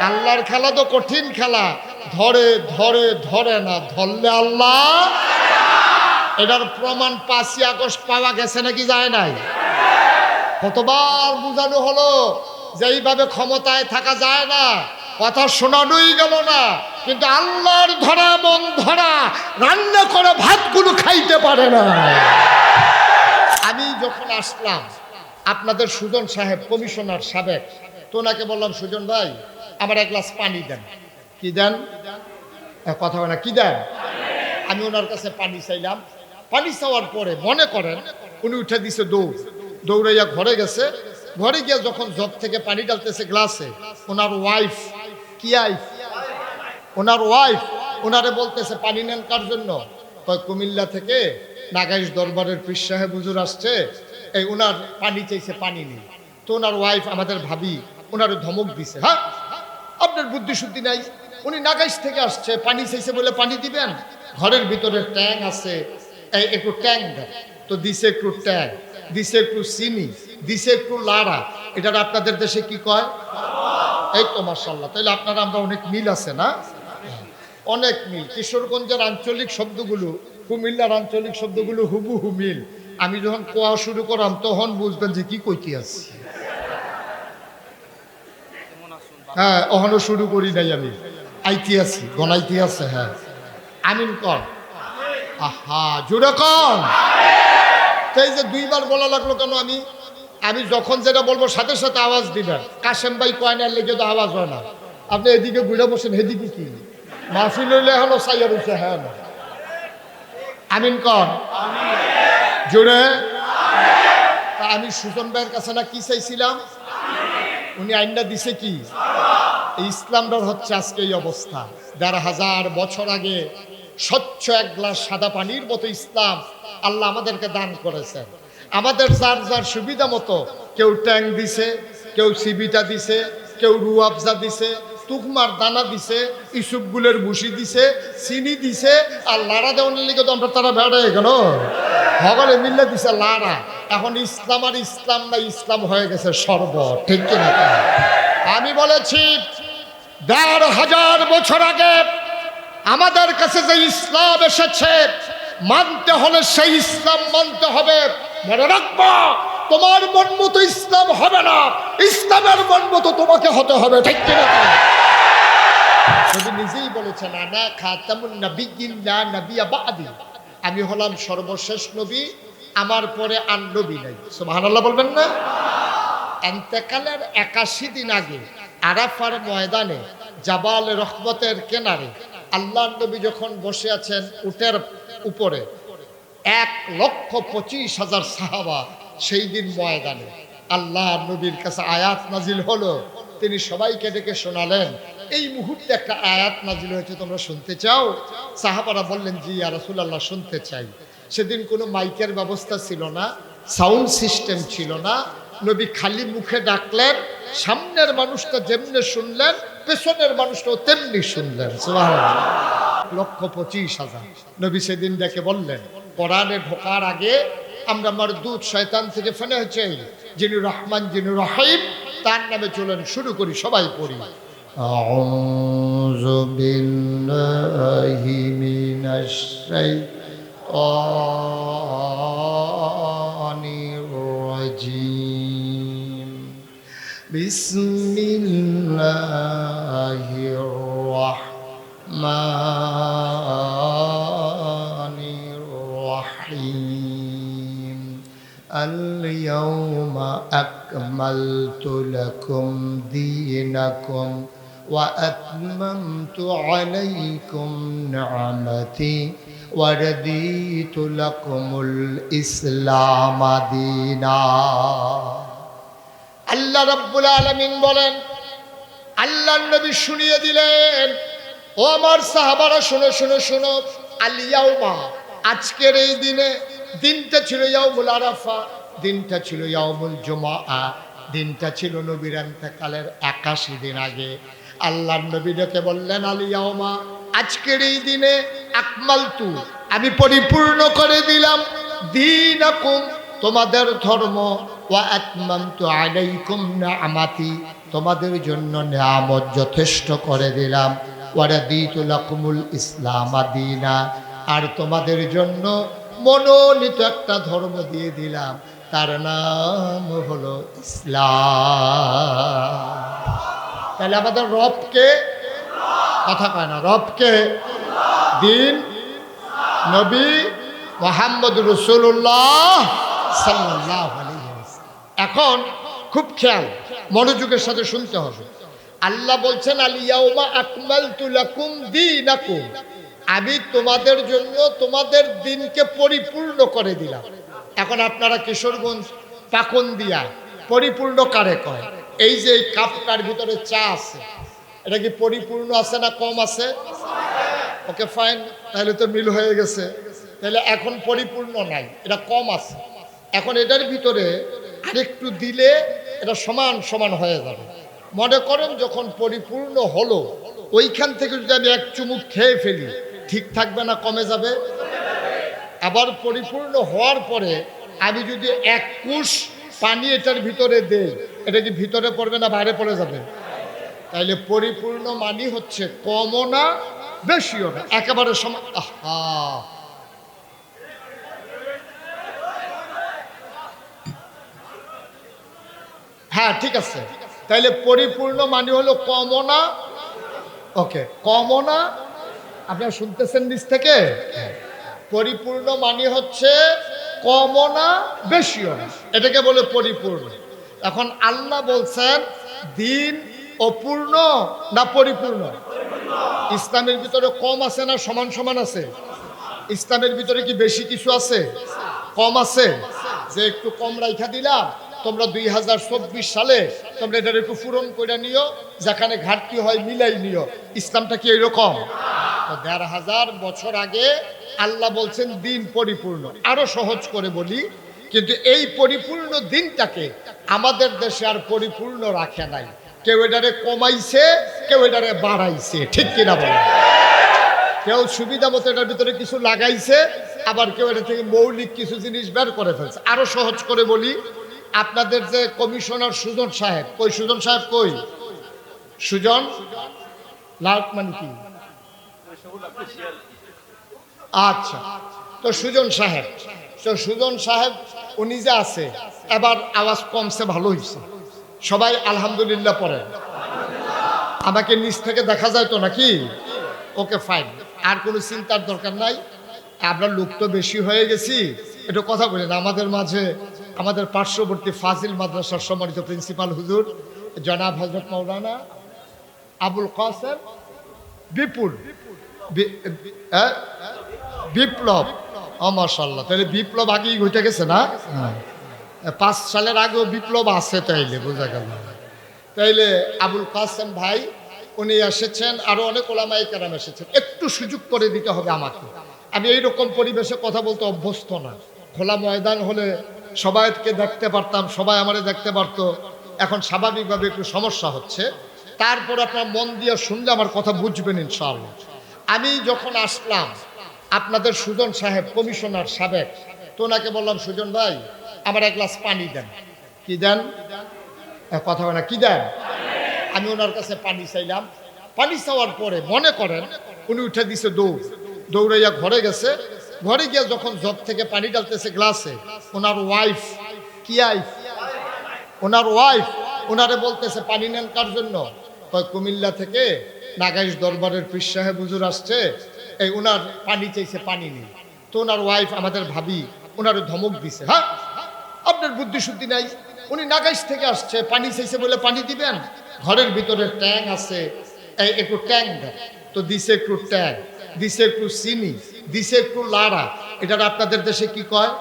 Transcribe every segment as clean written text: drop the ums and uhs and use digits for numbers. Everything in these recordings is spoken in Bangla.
আল্লাহর খেলা তো কঠিন খেলা, ধরে ধরে ধরে না, ধরলে আল্লাহ। এটার প্রমাণ 5ই আগস্ট পাওয়া গেছে নাকি যায় নাই? কতবার বুঝানো হলো যে এইভাবে ক্ষমতায় থাকা যায় না, কথা শোনানোই গেল না, কিন্তু আল্লাহর ধরা মন ধরা রান্না করে ভাতগুলো খাইতে পারে না। আমি যখন আসলাম আপনাদের সুজন সাহেব কমিশনার সাবেক, তো ওনাকে বললাম, সুজন ভাই আমার এক গ্লাস পানি দেন। কি দেন? কথা বলে না, কি দেন? আমি ওনার কাছে পানি চাইলাম। পানি চাওয়ার পরে মনে করেন উনি উঠে দিছে দৌড়াইয়া ঘরে গেছে। ঘরে গিয়ে যখন জগ থেকে পানি ডালতেছে গ্লাসে, ওনার ওয়াইফ ওনারে বলতেছে, পানি নেন কার জন্য? কয় কুমিল্লা থেকে নাগাইশ দরবারের পীর সাহেব হুজুর আসছে, এই ওনার পানি চাইছে, পানি নেই। তো ওনার ওয়াইফ আমাদের ভাবি ওনারে ধমক দিছে, হ্যাঁ আপনার বুদ্ধি শুদ্ধি নাই, উনি নাগাইশ থেকে আসছে, পানি চাইছে বলে পানি দিবেন? ঘরের ভিতরে ট্যাং আছে, এই একটু ট্যাং দেন। তো দিছে একটু ট্যাং, দিছে একটু চিনি, দিছে একটু লাড়া। এটা আপনাদের দেশে কি কয়? এই তো মাশাআল্লাহ, তাহলে আপনারা আমরা অনেক মিল আছে না? অনেক মিল। কিশোরগঞ্জের আঞ্চলিক শব্দগুলো কুমিল্লার আঞ্চলিক শব্দগুলো হুবহু মিল। আমি যখন কোয়া শুরু করলাম তখন বুঝবেন যে কি কইতে আছি। হ্যাঁ, ওখানে শুরু করি নাই, আমি আইতে আছি, গনাইতে আছে। হ্যাঁ, আমিন কর। আহা, জোরে কর। তাই যে 2বার বলা লাগলো কেন? আমি যখন যেটা বলবো সাথে সাথে আওয়াজ দিবেন। কাশেম ভাই কয়নার লেগে তো আওয়াজ হয় না। আপনি এদিকে বুঝে বসেন, এদিকে কি মাহফিল হইলে হলো সাইয়া রয়েছে। হ্যাঁ না, আমিন কর জোরে। আমি সুজন ভাইয়ের কাছে না কি চাইছিলাম, উনি আইনটা দিছে কি? ইসলামটার হচ্ছে আজকে এই অবস্থা। 1500 বছর আগে স্বচ্ছ এক গ্লাস সাদা পানির মতো ইসলাম আল্লাহ আমাদেরকে দান করেছেন। আমাদের যার যার সুবিধা মতো, কেউ ট্যাং দিছে, কেউ সিবিটা দিছে, কেউ রুয়াবজা দিছে, তুকমার দানা দিছে, ইসুপগুলের ভুসি দিছে, চিনি দিছে, আর লাড়া দেওয়ার লিগে তো আমরা তারা বেড়ে গেল, ভগলে মিললে দিছে লাড়া। এখন ইসলাম আর ইসলাম না, ইসলাম হয়ে গেছে শরবত, ঠিক কিনা? আমি বলেছি 1500 বছর আগে আমাদের কাছে যে ইসলাম এসেছে, মানতে হলে সেই ইসলাম মানতে হবে। মনে রাখবো, তোমার মন মতো ইসলাম হবে না, ইসলামের মন মতো তোমাকে হতে হবে, ঠিক কিনা? নবী নিজেই বলেছেন, আনা খাতামুন নাবিয়্যিন লা নাবিয়্যা বা'দি, আমি হলাম সর্বশেষ নবী, আমার পরে আর নবী নাই। সুবহানাল্লাহ বলবেন না? ইন্তেকালের 81 দিন আগে আরাফার ময়দানে জাবাল রহমতের কিনারে আল্লাহর নবী যখন বসে আছেন উটের উপরে, 1,25,000 সাহাবা সেই দিন ময়দানে। আল্লাহর নবীর কাছে আয়াত নাজিল হলো, তিনি সবাইকে ডেকে শোনালেন, এই মুহূর্তে একটা আয়াত নাজিল হয়েছে, তোমরা শুনতে চাও? সাহাবারা বললেন, জি ইয়া রাসূলুল্লাহ, শুনতে চাই। সেদিন কোনো মাইকের ব্যবস্থা ছিল না, সাউন্ড সিস্টেম ছিল না। নবী খালি মুখে ডাকলেন, সামনের মানুষটা যেমনি শুনলেন, পেছনের মানুষটাও তেমনি শুনলেন। সুবহানাল্লাহ। 1,25,000 নবী সেদিন ডেকে বললেন, কোরআনে ঢোকার আগে আমরা মারদুদ শয়তান থেকে ফেনে হয়েছে, যিনি রহমান যিনি রহিম, তার নামে চলেন, শুরু করি, সবাই পড়ি। আউযু বিল্লাহি মিনাশ শাইতানির রাজিম। বিসমিল্লাহির রাহমানির রাহিম। আল-ইয়াওমা আকমালতু লাকুম দীনাকুম ওয়া আতমামতু আলাইকুম নি'মাতি ওয়া রাদিতু লাকুমুল ইসলাম দীনা। আল্লাহ রাব্বুল আলামিন বলেন, আল্লাহর নবী শুনিয়ে দিলেন, ও আমার সাহাবারা শোনো শোনো শোনো, আল ইয়াউমা, আজকের এই দিনে, দিনটা ছিল ইয়াউমুল আরাফা, দিনটা ছিল ইয়াউমুল জুমআ, দিনটা ছিল নবীর ইন্তেকালের 81 দিন আগে। আল্লাহর নবী ডেকে বললেন, আল ইয়াউমা, আজকের এই দিনে, আকমালতু, আমি পরিপূর্ণ করে দিলাম, দীনাকুম, তোমাদের ধর্ম, ওয়া আতমামতু আলাইকুম নি'মাতি, তোমাদের জন্য নিয়ামত যথেষ্ট করে দিলাম, ওয়ারাদিতু লাকুমুল ইসলাম দীনা, আর তোমাদের জন্য মনোনীত একটা ধর্ম দিয়ে দিলাম, তার নাম হলো ইসলাম। তাহলে আমাদের রবকে, কথা কয় না, রবকে, দিন, নবী মুহাম্মদ রাসূলুল্লাহ সাল্লাল্লাহু আলাইহি ওয়াসাল্লাম। এখন খুব খেয়াল মনোযোগের সাথে শুনতে হবে। আল্লাহ বলছেন আল ইয়াউমা আকমালতু লাকুম দীনাকুম, আমি তোমাদের জন্য তোমাদের দিনকে পরিপূর্ণ করে দিলাম। এখন আপনারা কিশোরগঞ্জ পাকন দিয়া পরিপূর্ণ কারে কয়? এই যে এই কাপটার ভিতরে চা আছে, এটা কি পরিপূর্ণ আছে না কম আছে? ওকে ফাইন, তাহলে তো মিল হয়ে গেছে। তাহলে এখন পরিপূর্ণ নাই, এটা কম আছে। এখন এটার ভিতরে আরেকটু দিলে এটা সমান সমান হয়ে যাবে। মনে করেন যখন পরিপূর্ণ হলো, ওইখান থেকে যদি আমি এক চুমুক খেয়ে ফেলি, ঠিক থাকবে না কমে যাবে? আবার পরিপূর্ণ হওয়ার পরে আমি যদি এক কুশ পানি এটার ভিতরে দেই, এটা কি ভিতরে পড়বে না বাইরে পড়ে যাবে? তাইলে পরিপূর্ণ মানি হচ্ছে কমও না বেশিও না, একেবারে সমান। আহা, হ্যাঁ ঠিক আছে। তাইলে পরিপূর্ণ মানি হলো কমও না, ওকে, কমও না, আপনারা শুনতেছেন নিচ থেকে? পরিপূর্ণ মানি হচ্ছে কমও না বেশিও না, এটাকে বলে পরিপূর্ণ। এখন আল্লাহ বলছেন দিন অপূর্ণ না পরিপূর্ণ? ইসলামের ভিতরে কম আছে না সমান সমান আছে? ইসলামের ভিতরে কি বেশি কিছু আছে? কম আছে? যে একটু কম রাইখা দিলাম, তোমরা 2024 সালে তোমরা এটা একটু পূরণ করে নিও, যেখানে ঘাটতি হয় মিলাই নিও। ইসলামটা কি এরকম? 1500 বছর আগে আল্লাহ বলছেন দিন পরিপূর্ণ। আরো সহজ করে বলি, কিন্তু এই পরিপূর্ণ দিনটাকে আমাদের দেশে আর পরিপূর্ণ রাখে নাই। কেউ এটারে কমাইছে, কেউ এটারে বাড়াইছে, ঠিক কিনা বলে? কেউ সুবিধা মতো এটার ভিতরে কিছু লাগাইছে, আবার কেউ এটা থেকে মৌলিক কিছু জিনিস বের করে ফেলছে। আরো সহজ করে বলি, আপনাদের যে কমিশনার সুজন সাহেব, কই সুজন সাহেব কই? সুজন লাল মানে কি? আচ্ছা, তো সুজন সাহেব, তো সুজন সাহেব উনি যে আছে, এবার আওয়াজ কমছে, ভালো হয়েছে, সবাই আলহামদুলিল্লাহ পড়ে। আমাকে নিচ থেকে দেখা যায় তো নাকি? ওকে ফাইন, আর কোনো চিন্তার দরকার নাই। আমরা লোক তো বেশি হয়ে গেছি, একটু কথা বলেন। আমাদের মাঝে আমাদের পার্শ্ববর্তী ফাজিল মাদ্রাসার সম্মানিত প্রিন্সিপাল হুজুর জনাব হযরত মাওলানা আবুল কাসেম বিপুল বিপ্লব, মাশাআল্লাহ। তাহলে বিপ্লব আগেই ঘটে গেছে না? 5 সালের আগেও বিপ্লব আছে, তাইলে বোঝা গেল। তাইলে আবুল কাসেম ভাই উনি এসেছেন, আরো অনেক ওলামায়ে কেরাম এসেছেন। একটু সুযোগ করে দিতে হবে আমাকে, আমি এইরকম পরিবেশে কথা বলতে অভ্যস্ত না। খোলা ময়দান হলে সবাইকে দেখতে পারতাম, সবাই আমারে দেখতে পারতো। এখন স্বাভাবিকভাবে একটু সমস্যা হচ্ছে। তারপর আপনার মন দিয়ে শুনলে আমার কথা বুঝবেন ইনশাআল্লাহ। আমি যখন আসলাম, আপনাদের সুজন সাহেব কমিশনার সাবেক, তো ওনাকে বললাম সুজন ভাই আমার এক গ্লাস পানি দেন। কি দেন? কথা হয় না, কি দেন? আমি ওনার কাছে পানি চাইলাম। পানি চাওয়ার পরে মনে করেন উনি উঠে দিছে দৌড়াইয়া ঘরে গেছে। ঘরে গিয়ে যখন জগ থেকে পানি ডালতেছে গ্লাসে, ওনার ওয়াইফ, কি আইফ, ওনার ওয়াইফ ওনারে বলতেছে পানি নেন কার জন্য? কুমিল্লা থেকে নাগাইশ দরবারের পীর সাহেব হুজুর আসছে, এই ওনার পানি চাইছে, পানি নেই। তো ওনার ওয়াইফ আমাদের ভাবি ওনারে ধমক দিছে, হ্যাঁ আপনার বুদ্ধি শুদ্ধি নাই, উনি নাগাইশ থেকে আসছে, পানি চাইছে বলে পানি দিবেন? ঘরের ভিতরে ট্যাং আছে, এই একটু ট্যাং দেন। তো দিছে একটু ট্যাং, দিছে একটু চিনি, দিছে একটু লাড়া। এটা আপনাদের দেশে কি কয়?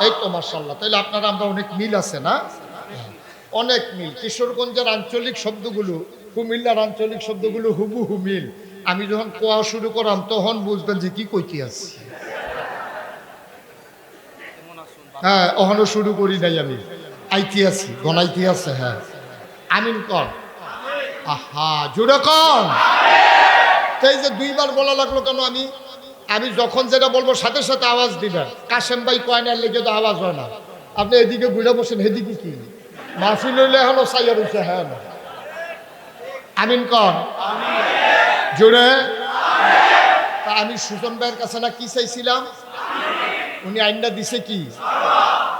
এই তো মাশাআল্লাহ। তাহলে আপনারা আমরা অনেক মিল আছে না? অনেক মিল। কিশোরগঞ্জের আঞ্চলিক শব্দগুলো কুমিল্লার আঞ্চলিক শব্দগুলো হুবহু মিল। আমি যখন কোয়া শুরু করলাম তখন বুঝবেন যে কি কইতে আছে। হ্যাঁ, ওখানে শুরু করি নাই, আমি আইতে আছি, গনাইতে আছে। হ্যাঁ, আমিন কর। আহা, জোরে কর। তাই যে 2 বার বলা লাগলো কেন? আমি যখন যেটা বলবো সাথে সাথে আওয়াজ দিবেন। কাশেম ভাই কয়নার লেগে তো আওয়াজ হয় না। আপনি এদিকে ঘুরে বসেন, এদিকে কি? মাহফিল হইলে এখনো চাইয়া রয়েছে। হ্যাঁ না আমিন কর জোরে। তা আমি সুজন ভাইয়ের কাছে না কি চাইছিলাম, উনি আইনটা দিছে কি?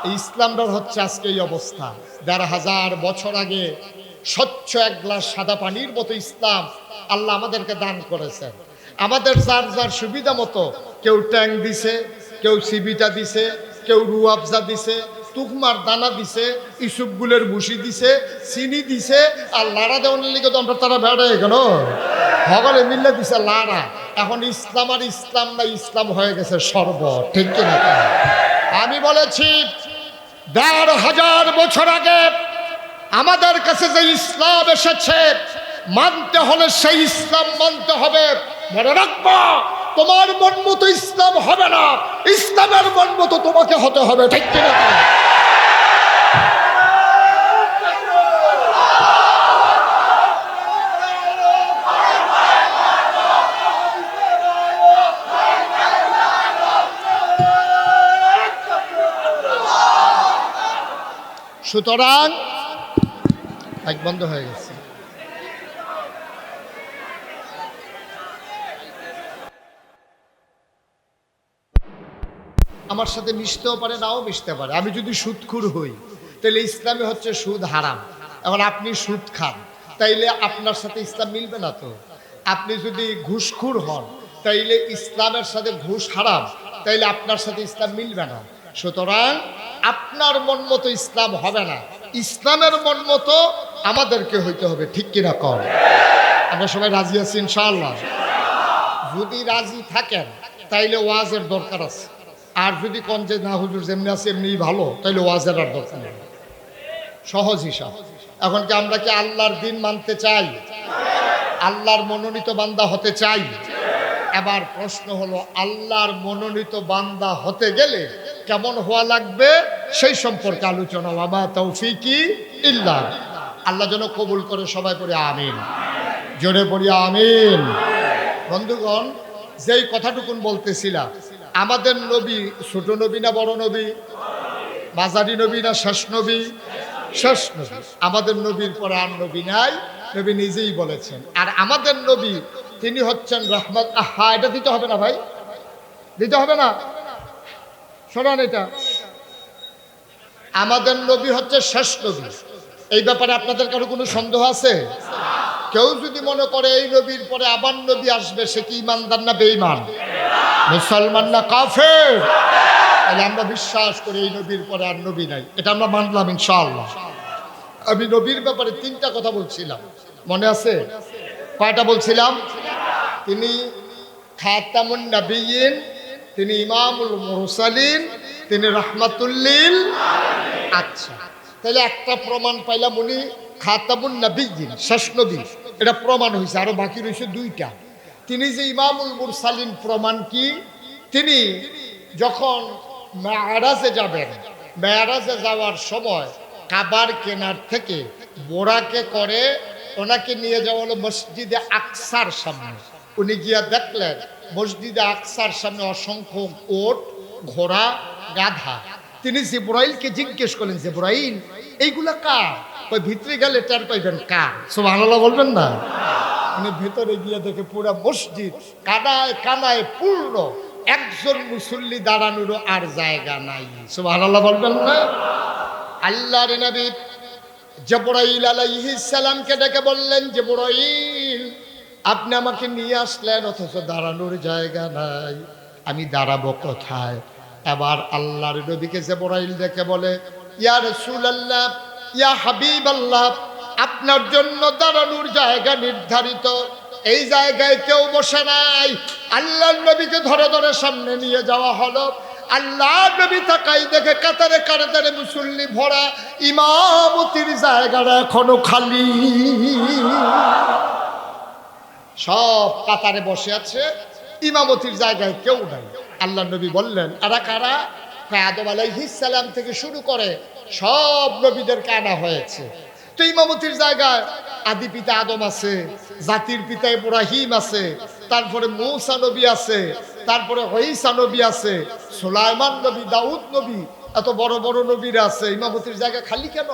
এই ইসলামটার হচ্ছে আজকে এই অবস্থা। ১,৫০০ বছর আগে স্বচ্ছ এক গ্লাস সাদা পানির মতো ইসলাম আল্লাহ আমাদেরকে দান করেছেন। আমাদের যার যার সুবিধা মতো কেউ ট্যাং দিছে, কেউ সিবিটা দিছে, কেউ রুয়াবজা দিছে, তুকমার দানা দিছে, ইসুপগুলের ভুসি দিছে, চিনি দিছে, আর লাড়া দেওয়ার লিগে তো তারা বেড়ে কেন ভগলে মিললে দিছে লাড়া। এখন ইসলাম আর ইসলাম না, ইসলাম হয়ে গেছে শরবত। ঠিক কিনা? আমি বলেছি ১,৫০০ বছর আগে আমাদের কাছে যে ইসলাম এসেছে মানতে হলে সেই ইসলাম মানতে হবে। মনে রাখবা, তোমার মন মতো ইসলাম হবে না, ইসলামের মন মতো তোমাকে হতে হবে। ঠিক কিনা? সুতরাং এক বন্ধ হয়ে গেছে। আমার সাথে মিশতেও পারে, নাও মিশতে পারে। আমি যদি সুদখোর হই তাহলে ইসলামে হচ্ছে সুদ হারাম। এখন আপনি সুদ খান, তাইলে আপনার সাথে ইসলাম মিলবে না। তো আপনি যদি ঘুষখোর হন তাইলে ইসলামের সাথে ঘুষ হারাম, তাইলে আপনার সাথে ইসলাম মিলবে না। সুতরাং আপনার মন মতো ইসলাম হবে না, ইসলামের মন মতো আমাদেরকে হইতে হবে। ঠিক কিনা কর? আমরা সবাই রাজি আছি ইনশাআল্লাহ? যদি রাজি থাকেন তাইলে ওয়াজের দরকার আছে, আর যদি কোন যে না হুজুর যেমনি আছে এমনি ভালো, তাইলে ওয়াজের আর দরকার নেই। সহজ হিসাব। এখন কি আমরা কি আল্লাহর দিন মানতে চাই? আল্লাহর মনোনীত বান্দা হতে চাই? এবার প্রশ্ন হলো, আল্লাহর মনোনীত বান্দা হতে গেলে কেমন হওয়া লাগবে সেই সম্পর্কে আলোচনা। ওয়া তৌফিকি ইল্লা। আল্লাহ যেন কবুল করে। সবাই পড়ি আমিন, জোরে পড়ি আমিন। বন্ধুগণ, যেই কথাটুকুন বলতেছিলাম, আমাদের নবী ছোট নবী না বড় নবী? মাঝারি নবী না শেষ নবী? শেষ নবী। আমাদের নবীর পরে আর নবী নাই, নবী নিজেই বলেছেন। আর আমাদের নবী তিনি হচ্ছেন রহমত। আহা, এটা দিতে হবে না ভাই, দিতে হবে না, শোনান এটা। আমাদের নবী হচ্ছে শেষ নবী। এই ব্যাপারে আপনাদের কারো কোনো সন্দেহ আছে? কেউ যদি মনে করে এই নবীর পরে আবার নবী আসবে, সে কি ইমানদার না বেঈমান? মুসলমান না কাফের? তাহলে আমরা বিশ্বাস করি এই নবীর পরে আর নবী নাই, এটা আমরা মানলাম ইনশাআল্লাহ। আমি নবীর ব্যাপারে 3টা কথা বলছিলাম, মনে আছে? কয়টা বলছিলাম? তিনি খাতামুন নবিয়্যিন, তিনি ইমামুল মুরসালিন, তিনি রাহমাতুল লিল। আচ্ছা, তাহলে একটা প্রমাণ পাইলাম, উনি খাতামুন নবিয়্যিন, শেষ নবী, এটা প্রমাণ হয়েছে। আরো বাকি রয়েছে 2টা। তিনি যে ইমামুল মুরসালিন, প্রমাণ কি? তিনি যখন মেরাজে যাবেন, মেরাজে যাওয়ার সময় কাবার কেনার থেকে বোরাকে করে ওনাকে নিয়ে যাওয়া হলো মসজিদে আকসার সামনে। উনি গিয়া দেখলেন মসজিদে আকসার সামনে অসংখ্য ওট, ঘোড়া, গাধা। তিনি জিবরাইলকে জিজ্ঞেস করলেন, জিবরাইল, এইগুলা কার? ওই ভিতরে গেলে টের পাইবেন কার। সুবহানাল্লাহ বলবেন না? উনি ভেতরে গিয়ে দেখে পুরা মসজিদ কানায় কানায় পূর্ণ, একজন মুসল্লি দাঁড়ানোরও আর জায়গা নাই। সুবহানাল্লাহ বলবেন না? আল্লাহর নবী জিবরাইল আলাইহিস সালামকে ডেকে বললেন, জিবরাইল, আপনি আমাকে নিয়ে আসলেন অথচ দাঁড়ানোর জায়গা নাই, আমি দাঁড়াবো কোথায়? এবার আল্লাহর নবীকে জিবরাইল ডেকে বলে, ইয়া রাসূলুল্লাহ, ইয়া হাবিবাল্লাহ, আপনার জন্য দাঁড়ানোর জায়গা নির্ধারিত, এই জায়গায় কেউ বসে নাই। আল্লাহর নবীকে ধরে ধরে সামনে নিয়ে যাওয়া হলো। আল্লাহর নবী তাকাই দেখে কাতারে কাতারে মুসল্লি ভরা, ইমামতির জায়গাটা এখনো খালি। সব কাতারে বসে আছে, ইমামতির জায়গায় কেউ নাই। আল্লাহর নবী বললেন, আরা কারা? আদম আলাইহিস সালাম থেকে শুরু করে সব নবীদেরকে আনা হয়েছে। তো ইমামতির জায়গায় আদি পিতা আদম আছে, জাতির পিতা ইব্রাহিম আছে, তারপরে মূসা নবী আছে, তারপরে ঈসা নবী আছে, সুলাইমান নবী, দাউদ নবী, এত বড় বড় নবীরা আছে। ইমামতির জায়গা খালি কেন?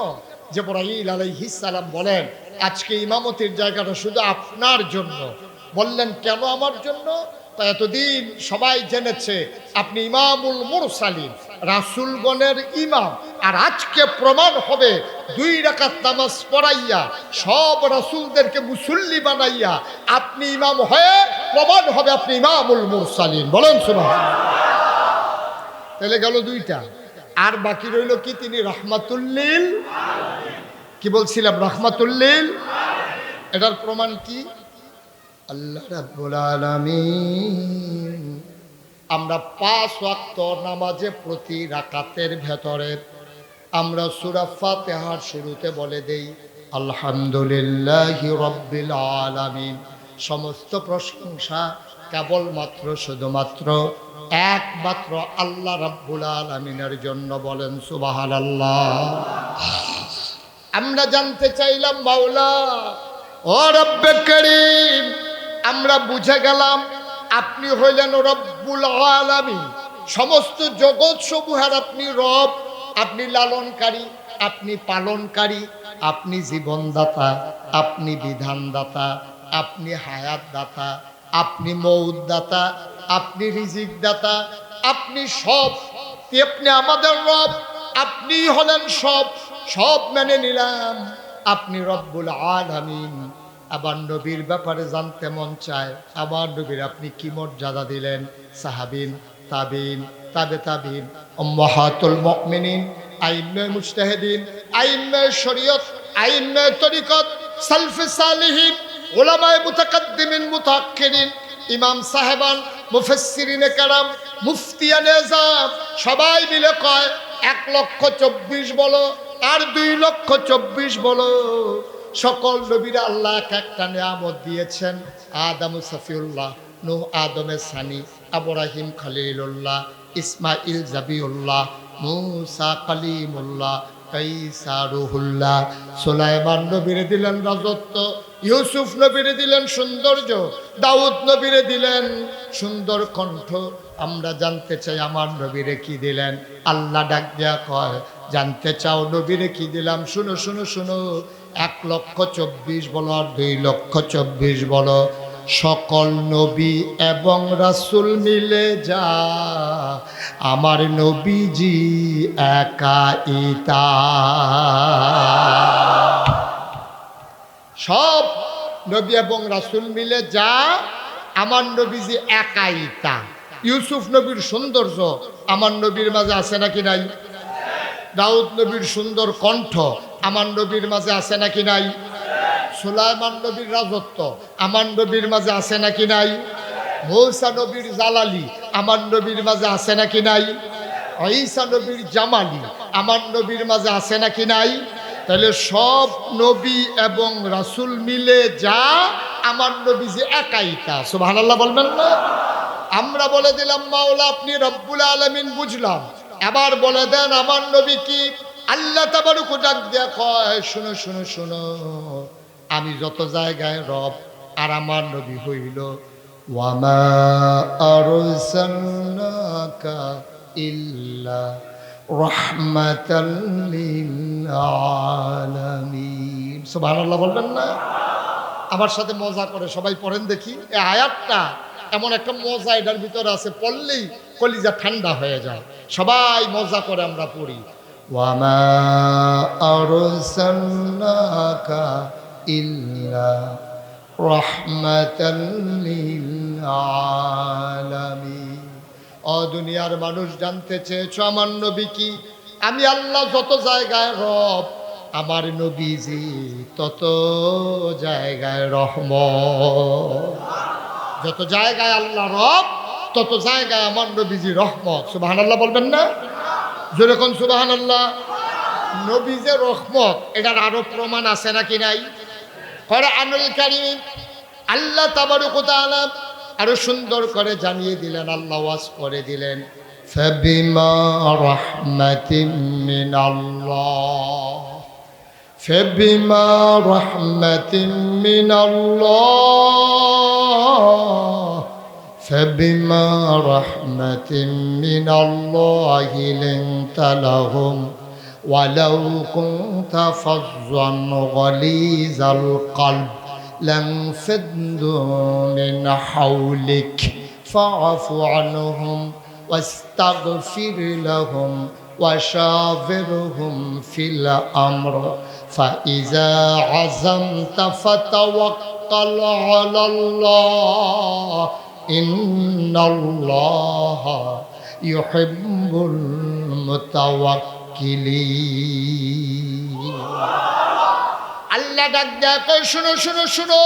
জিবরাইল আলাইহিস সালাম বলেন, আজকে ইমামতির জায়গাটা শুধু আপনার জন্য। বললেন, কেন আমার জন্য? তা এতদিন সবাই জেনেছে আপনি ইমামুল মুরসালিন, রাসূলগণের ইমাম। আর আজকে প্রমাণ হবে 2 রাকাত নামাজ পড়াইয়া সব রাসূলদেরকে মুসল্লি বানাইয়া আপনি ইমাম হয়ে প্রমাণ হবে আপনি ইমামুল মুরসালিন। বলেন সুবহানাল্লাহ। তাহলে গেল 2টা, আর বাকি রইল কি? তিনি রাহমাতুল্লিল, কি বলছিলাম, রাহমাতুল্লিল। এটার প্রমাণ কি? আল্লাহ রাব্বুল আলামিন আমরা 5 ওয়াক্ত নামাজে প্রতি রাকাতের ভেতরে আমরা সূরা ফাতিহার শুরুতে বলে দেই আলহামদুলিল্লাহি রাব্বিল আলামিন। সমস্ত প্রশংসা কেবলমাত্র শুধুমাত্র একমাত্র আল্লাহ রাব্বুল আলামিনের জন্য। বলেন সুবহানাল্লাহ। আমরা জানতে চাইলাম, মাওলা ও রব্বে করিম, আমরা বুঝে গেলাম আপনি হইলেন রব্বুল আলামিন, সমস্ত জগৎ সমূহের আপনি রব, আপনি লালনকারী, আপনি পালনকারী, আপনি জীবনদাতা, আপনি বিধানদাতা, আপনি হায়াতদাতা, আপনি মৌতদাতা, আপনি রিজিক দাতা, আপনি সব, আপনি আমাদের রব, আপনি হলেন সব। সব মেনে নিলাম, আপনি রব্বুল আলামিন। আবার নবীর ব্যাপারে জানতে মন চায়, আবার নবীর আপনি কি মর্যাদা দিলেন? সাহাবিন, তাবিন, তাবে তাবিন, উম্মাহাতুল মুমিনিন, আইম্মে মুজতাহিদিন, আইম্মে শরীয়ত, আইম্মে তরিকত, সালফে সালেহিন, উলামায়ে মুতাকাদ্দিমিন মুতাআক্খিরিন, ইমাম সাহেবান, মুফাসসিরিনে কেরাম, মুফতিয়ানে আযম, সবাই মিলে কয় 1,24,000 বলো আর 2,24,000 বলো। সকল নবীরা আল্লাহ এক একটা নিয়ামত দিয়েছেন। আদম সফিউল্লাহ, নূহ আদমে সানি, ইব্রাহিম খলিলুল্লাহ, ইসমাইল জাবিউল্লাহ, মূসা কালিমুল্লাহ, ঈসা রূহুল্লাহ। সুলাইমান নবীরে দিলেন রাজত্ব, ইউসুফ নবীরে দিলেন সৌন্দর্য, দাউদ নবীরে দিলেন সুন্দর কণ্ঠ। আমরা জানতে চাই আমার নবীরে কি দিলেন? আল্লাহ ডাক দেয়া কয়, জানতে চাও নবীরে কি দিলাম? শুনো শুনো শুনো, 1,24,000 বলো আর 2,24,000 বলো। সকল নবী এবং রাসূল মিলে যা আমার নবীজি একাইতা। সব নবী এবং রাসূল মিলে যা আমার নবীজি একাইতা। ইউসুফ নবীর সৌন্দর্য আমার নবীর মাঝে আছে নাকি নাই? দাউদ নবীর সুন্দর কণ্ঠ আমার নবীর মাঝে আছে নাকি নাই? সুলাইমান নবীর রাজত্ব আমার নবীর মাঝে আছে নাকি নাই? মূসা নবীর জালালি আমার নবীর মাঝে আছে নাকি নাই? ঈসা নবীর জামালি আমার নবীর মাঝে আছে নাকি নাই? তাহলে সব নবী এবং রাসূল মিলে যা আমার নবী যে একাইতা। সুবহানাল্লাহ বলবেন না? আমরা বলে দিলাম মাওলা আপনি রব্বুল আলামিন, বুঝলাম। এবার বলে দেন আমার নবী কি? আল্লাহ তাবারক ডাক দেয়া কয়, শুনো শুনো শুনো, আমি যত জায়গায় রব আর আমার নবী হইল ওয়ামা আরসালনাকা ইল্লা রাহমাতাল লিল আলামিন। সুবহানাল্লাহ বলবেন না? আমার সাথে মজা করে সবাই পড়েন দেখি। এই আয়াতটা এমন একটা মজা এটার ভিতরে আছে, পড়লেই কলিজা ঠান্ডা হয়ে যায়। সবাই মজা করে আমরা পড়ি, ওয়ামা আরসালনাকা ইল্লা রাহমাতাল লিল আলামিন। ও দুনিয়ার মানুষ, জানতে চেয়েছো আমার নবী কি? আমি আল্লাহ যত জায়গায় রব, আমার নবীজি তত জায়গায় রহমত। যত জায়গায় আল্লাহ রব, তত জায়গায় আমার নবীজি রহমত। সুবহানাল্লাহ বলবেন না? যেরকম সুবহানাল্লাহ। নবী যে রহমত, এটার আরো প্রমাণ আছে নাকি নাই? কোরআনুল কারীম আল্লাহ তাবারক ওয়া তাআলা আরো সুন্দর করে জানিয়ে দিলেন, আল্লাহ ওয়াজ করে দিলেন, ফাবিমা রাহমাতিন মিনাল্লাহ, ফাবিমা রাহমাতিন মিনাল্লাহ, ফাবিমা রাহমাতিন মিনাল্লাহি লিনতা লাহুম ওয়ালাউ কুনতা ফাজ্জান গালিজাল কলব লানফাদ্দু মিন হাওলিক ফাআফু আনহুম ওয়াস্তাগফির লাহুম وشاورهم في الأمر فإذا عزمت فتوكل على الله إن الله يحب المتوكلين আল্লাহ ডাক দেয় শুনো শুনো শুনো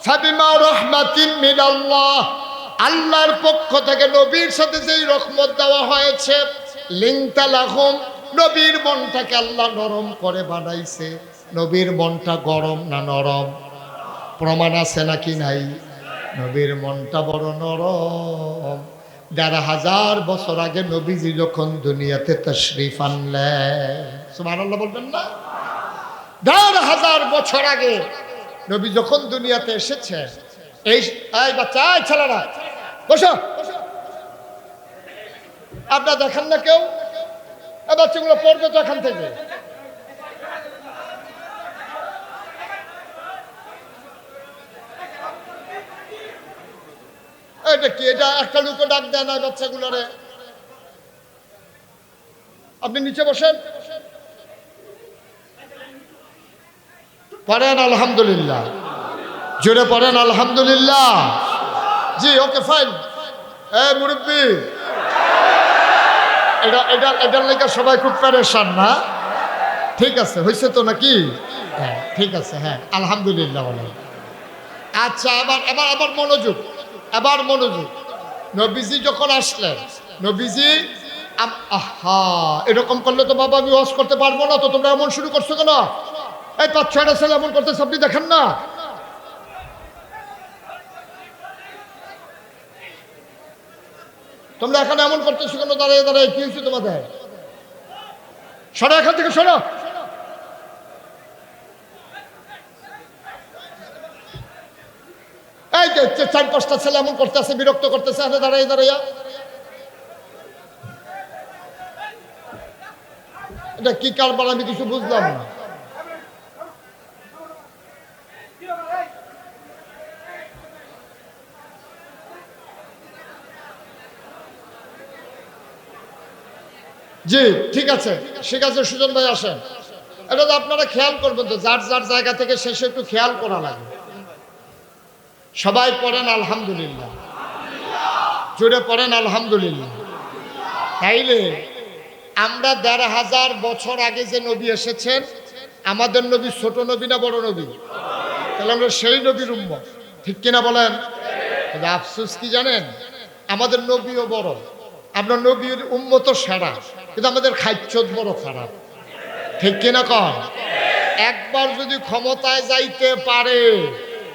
ফাবিমা রাহমাতিন মিনাল্লাহ আল্লাহর পক্ষ থেকে নবীর সাথে যেই রহমত দেওয়া হয়েছে লিংতা লাহুম নবীর মনটাকে আল্লাহ নরম করে বানাইছে। নবীর মনটা গরম না নরম? প্রমাণ আছে নাকি নাই? নবীর মনটা বড় নরম। ১,৫০০ বছর আগে নবীজি যখন দুনিয়াতে তাশরীফ আনলেন, সুবহানাল্লাহ বলবেন না? ১,৫০০ বছর আগে নবী যখন দুনিয়াতে এসেছে, এই বাচ্চা ছেলেরা বসো, আপনারা দেখেন না কেউ বাচ্চাগুলো পড়বে তো এখান থেকে। এটা কি? এটা একটা লোক ডাক দেয় না বাচ্চাগুলোরে? আপনি নিচে বসেন, পড়েন আলহামদুলিল্লাহ, জোরে পড়েন আলহামদুলিল্লাহ। জি ওকে ফাইন। মুরব্বী, এটার লেগে সবাই খুব প্যারেশান না? ঠিক আছে, হয়েছে তো নাকি? হ্যাঁ ঠিক আছে, হ্যাঁ আলহামদুলিল্লাহ বলেন। আচ্ছা আবার মনোযোগ, এবার মনোযোগ। নবীজি যখন আসলেন, নবীজি আহা এরকম করলে তো বাবা আমি ওয়াজ করতে পারবো না। তো তোমরা এমন শুরু করছো কেন? এই ৫-৬টা ছেলে এমন করতেছে, আপনি দেখেন না? তোমরা এখানে এমন করতেছো কেন? দাঁড়িয়ে দাঁড়িয়ে কি হয়েছে তোমাদের? সরো এখান থেকে, সরো। এই যে ৪-৫টা ছেলে এমন করতেছে, বিরক্ত করতেছে এখানে দাঁড়িয়ে দাঁড়িয়ে। এটা কি কারবার আমি কিছু বুঝলাম না। জি ঠিক আছে, ঠিক আছে সুজন ভাই আসেন। এটা তো আপনারা খেয়াল করবেন তো, যার যার জায়গা থেকে শেষে একটু খেয়াল করা লাগে। সবাই পড়েন আলহামদুলিল্লাহ, জোরে পড়েন আলহামদুলিল্লাহ। তাইলে আমরা ১,৫০০ বছর আগে যে নবী এসেছেন, আমাদের নবী ছোট নবী না বড় নবী? তাহলে আমরা সেই নবীর উম্মত, ঠিক কিনা বলেন? আফসোস কি জানেন, আমাদের নবীও বড়, আমরা নবীর উম্মত সেরা, কিন্তু আমাদের খাইচ্ছত বড় খারাপ, ঠিক কিনা কন? একবার যদি ক্ষমতায় যাইতে পারে,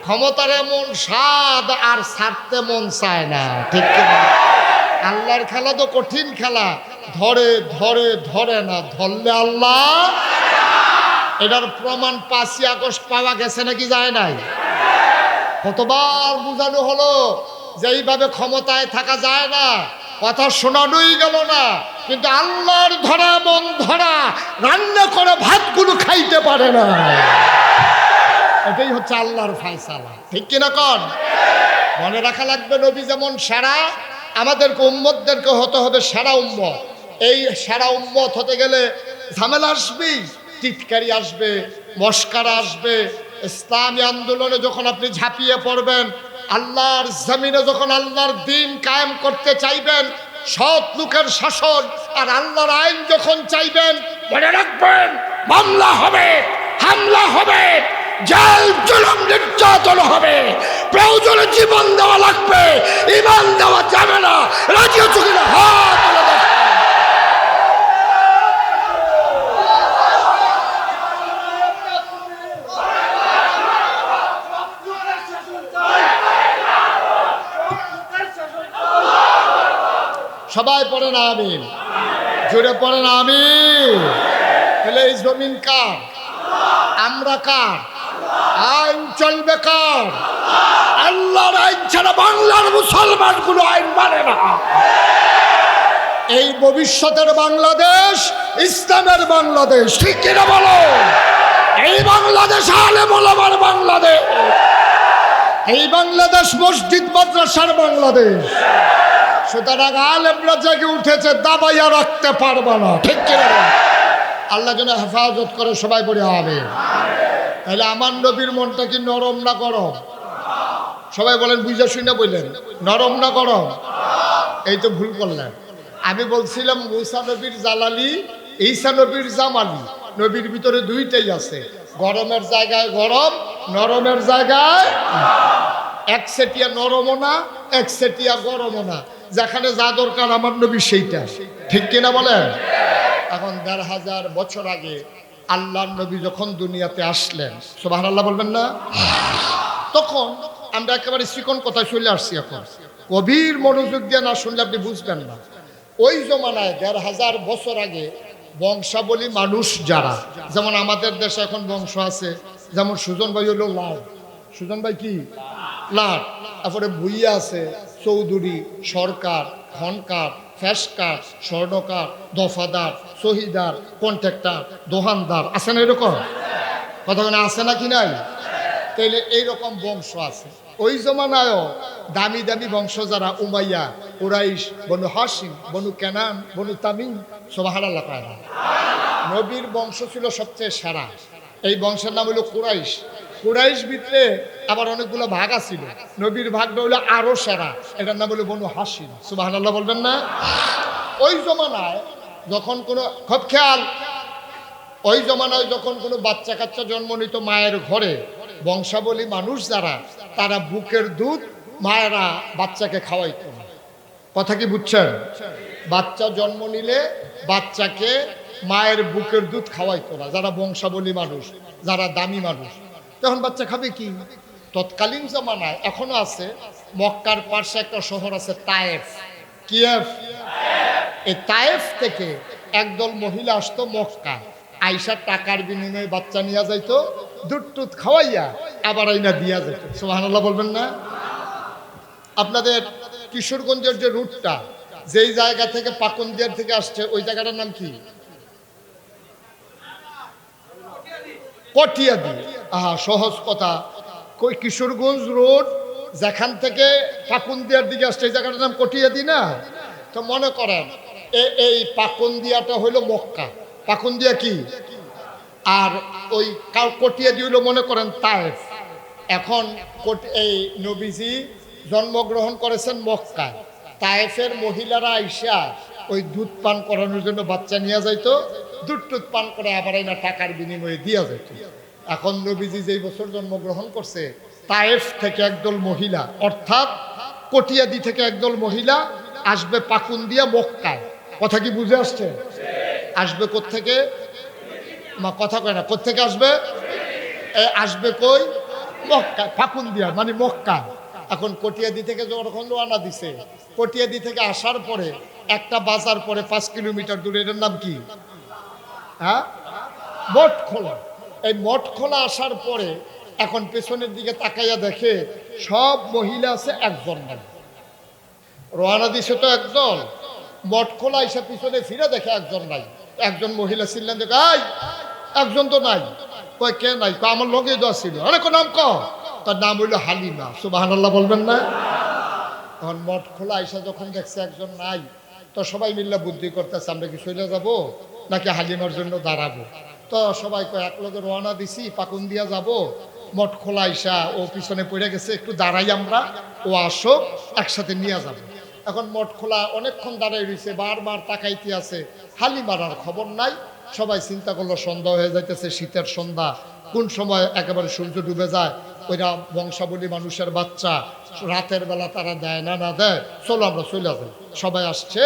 ক্ষমতার এমন স্বাদ আর ছাড়তে মন চায় না, ঠিক কিনা? আল্লাহর খেলা তো কঠিন খেলা, ধরে ধরে ধরে না, ধরলে আল্লাহ। এটার প্রমাণ ৫ই আগস্ট পাওয়া গেছে নাকি যায় নাই? কতবার বুঝানো হলো যে এইভাবে ক্ষমতায় থাকা যায় না, কথা শোনানোই গেল না, কিন্তু আল্লাহর ধরা মন ধরা রান্না করে ভাতগুলো খাইতে পারে না। এটাই হচ্ছে আল্লাহর ফায়সালা, ঠিক কিনা কন? মনে রাখা লাগবে, নবী যেমন সেরা, আমাদেরকে উম্মতদেরকে হতে হবে সেরা উম্মত। এই সেরা উম্মত হতে গেলে ঝামেলা আসবেই, টিটকারি আসবে, মস্কারা আসবে। ইসলামী আন্দোলনে যখন আপনি ঝাঁপিয়ে পড়বেন, আল্লাহর জমিনে যখন আল্লাহর দ্বীন কায়েম করতে চাইবেন, সৎ লোকের শাসন আর আল্লাহর আইন যখন চাইবেন, মনে রাখবেন মামলা হবে, হামলা হবে, জেল জুলুম নির্যাতন হবে, প্রয়োজনে জীবন দেওয়া লাগবে, ঈমান দেওয়া যাবে না। রাজি হচ্ছ কিনা? হাত তুলে দেখান। সবাই পড়েন আমিন, জোরে পড়েন আমিন। তাহলে এই জমিন কার? আমরা কার? আইন চলবে কার? আল্লাহর আইন ছাড়া বাংলার মুসলমানগুলো আইন মানে না। এই ভবিষ্যতের বাংলাদেশ ইসলামের বাংলাদেশ, ঠিক কিনা বলো? এই বাংলাদেশ আলেম ওলামার বাংলাদেশ, এই বাংলাদেশ মসজিদ মাদ্রাসার বাংলাদেশ। সুতরাং আলেমরা জেগে উঠেছে, দাবাইয়া রাখতে পারবে না, ঠিক কিনা? আল্লাহ যেন হেফাজত করে, সবাই বলে আমিন। তাহলে আমার নবীর মনটা কি নরম না গরম? সবাই বলেন, বুঝা শুনে বললেন, নরম না গরম? এই তো ভুল করলেন। আমি বলছিলাম মুসা নবীর জালালি, ঈসা নবীর জামালি। নবীর ভিতরে দুইটাই আছে, গরমের জায়গায় গরম, নরমের জায়গায় একসেটিয়া নরমও না, একসেটিয়া গরমও না। যেখানে যা দরকার আমার নবী সেইটা, ঠিক কিনা বলেন? এখন ১৫০০ বছর আগে আল্লাহর নবী যখন দুনিয়াতে আসলেন, সুবহানাল্লাহ বলবেন না? তখন আমরা একেবারে চিকন কথায় চলে আসছি। এখন গভীর মনোযোগ দিয়ে না শুনলে আপনি বুঝবেন না। ওই জমানায় ১৫০০ বছর আগে বংশাবলী মানুষ যারা, যেমন আমাদের দেশে এখন বংশ আছে, যেমন সুজন ভাই হলো লাট, সুজন ভাই কি লাট, তারপরে ভুইয়া আছে, চৌধুরী, সরকার, খনকার, ফেসকার, স্বর্ণকার, দফাদার, শহীদার, কন্ট্রাক্টর, দোহানদার, আছে না এরকম? কতক্ষণে আছে না কি নাই? তাইলে এইরকম বংশ আছে। ওই জমানায়ও দামি দামি বংশ যারা, উমাইয়া, কুরাইশ, বনু হাশিম, বনু কেনান, বনু তামিম, সুবহানাল্লাহ পায় না। নবীর বংশ ছিল সবচেয়ে সেরা। এই বংশের নাম হলো কুরাইশ। কুরাইশ ভিতরে আবার অনেকগুলো ভাগ আছিল, নবীর ভাগটা হলো আরো সেরা, এটার নাম হলো বনু হাশিম, সুবহানাল্লাহ বলবেন না? ওই জমানায় যখন কোনো, খুব খেয়াল, ওই জমানায় যখন কোনো বাচ্চা কাচ্চা জন্ম নিত মায়ের ঘরে, বংশাবলী মানুষ যারা, তারা বুকের দুধ মায়েরা বাচ্চাকে খাওয়াইত না। কথা কি বুঝছেন? বাচ্চা জন্ম নিলে বাচ্চাকে মায়ের বুকের দুধ খাওয়াইতো না, যারা বংশাবলী মানুষ, যারা দামি মানুষ। তখন বাচ্চা খাবে কি? তৎকালীন জমানায় এখনো আছে, মক্কার পাশে একটা শহর আছে তায়েফ, কিয়েফ। এই তায়েফ থেকে একদল মহিলা আসতো মক্কা, আইসা টাকার বিনিময়ে বাচ্চা নিয়ে যাইতো, দুধ টুধ খাওয়াইয়া আবার আইনা দিয়া যেত। সুবহানাল্লাহ বলবেন না? আপনাদের কিশোরগঞ্জের যে রুটটা, যেই জায়গা থেকে পাকুন্দিয়ার থেকে আসছে, ওই জায়গাটার নাম কি? কটিয়াদি। আহা, সহজ কথা। কিশোরগঞ্জ রোড যেখান থেকে পাকুন্দিয়ার দিকে আসছে, এই জায়গাটার নাম কটিয়াদি না? তো মনে করেন এই পাকুন্দিয়াটা হইল মক্কা, পাকুন্দিয়া কি, আর ওই কটিয়াদি হইল মনে করেন তায়েফ। এখন এই নবীজি জন্মগ্রহণ করেছেন মক্কায়, তায়েফের মহিলারা আইসা ওই দুধ পান করানোর জন্য বাচ্চা নিয়ে যাইতো, দুধ টুধ পান করে আবার না টাকার বিনিময়ে দিয়া যেত। এখন নবীজি যেই বছর জন্মগ্রহণ করছে, তায়েফ থেকে একদল মহিলা, অর্থাৎ কটিয়াদি থেকে একদল মহিলা আসবে পাকুন্দিয়া মক্কায়। কথা কি বুঝে আসছে? আসবে কোত্থেকে? মা কথা কয় না, কোত্থেকে আসবে? আসবে কই? মক্কা, পাকুন্দিয়া মানে মক্কা। এখন কটিয়াদি থেকে যখন রওনা দিছে, কটিয়াদি থেকে আসার পরে একটা বাজার পরে 5 কিলোমিটার দূরে, এটার নাম কি? হ্যাঁ, মঠখোলা। এই মঠখোলা আসার পরে এখন পেছনের দিকে তাকাইয়া দেখে সব মহিলা আছে, একজন নাই। রওনা দিছে তো একজন, মঠখোলা এসে পিছনে ফিরে দেখে একজন নাই। একজন মহিলা ছিলেন, দেখে একজন তো নাই। কয় কে নাই? আমার লগে তো ছিল। আরে কোন নাম ক? তার নাম হইল হালিমা। সুবহানাল্লাহ বলবেন না? তখন মঠখোলা এসে যখন দেখছে একজন নাই, তো সবাই মিল্লা বুদ্ধি করতেছে, আমরা কি চলে যাব নাকি হালিমার জন্য দাঁড়াবো? তো সবাই কয় এক লগে রওনা দিছি, পাকুন্দিয়া যাব, মঠখোলা আইসা ও পিছনে পড়ে গেছে, একটু দাঁড়াই আমরা, ও আসো একসাথে নিয়ে যাব। এখন মঠখোলা অনেকক্ষণ দাঁড়াই রয়েছে, বারবার তাকাইতে আছে, হালিমার আর খবর নাই। সবাই চিন্তা করলো সন্ধ্যা হয়ে যাইতেছে, শীতের সন্ধ্যা, কোন সময় একেবারে সূর্য ডুবে যায়। ওইরা বংশাবলী মানুষের বাচ্চা, রাতের বেলা তারা দেয় না, না দেয়, চলো আমরা চলে যাই। সবাই আসছে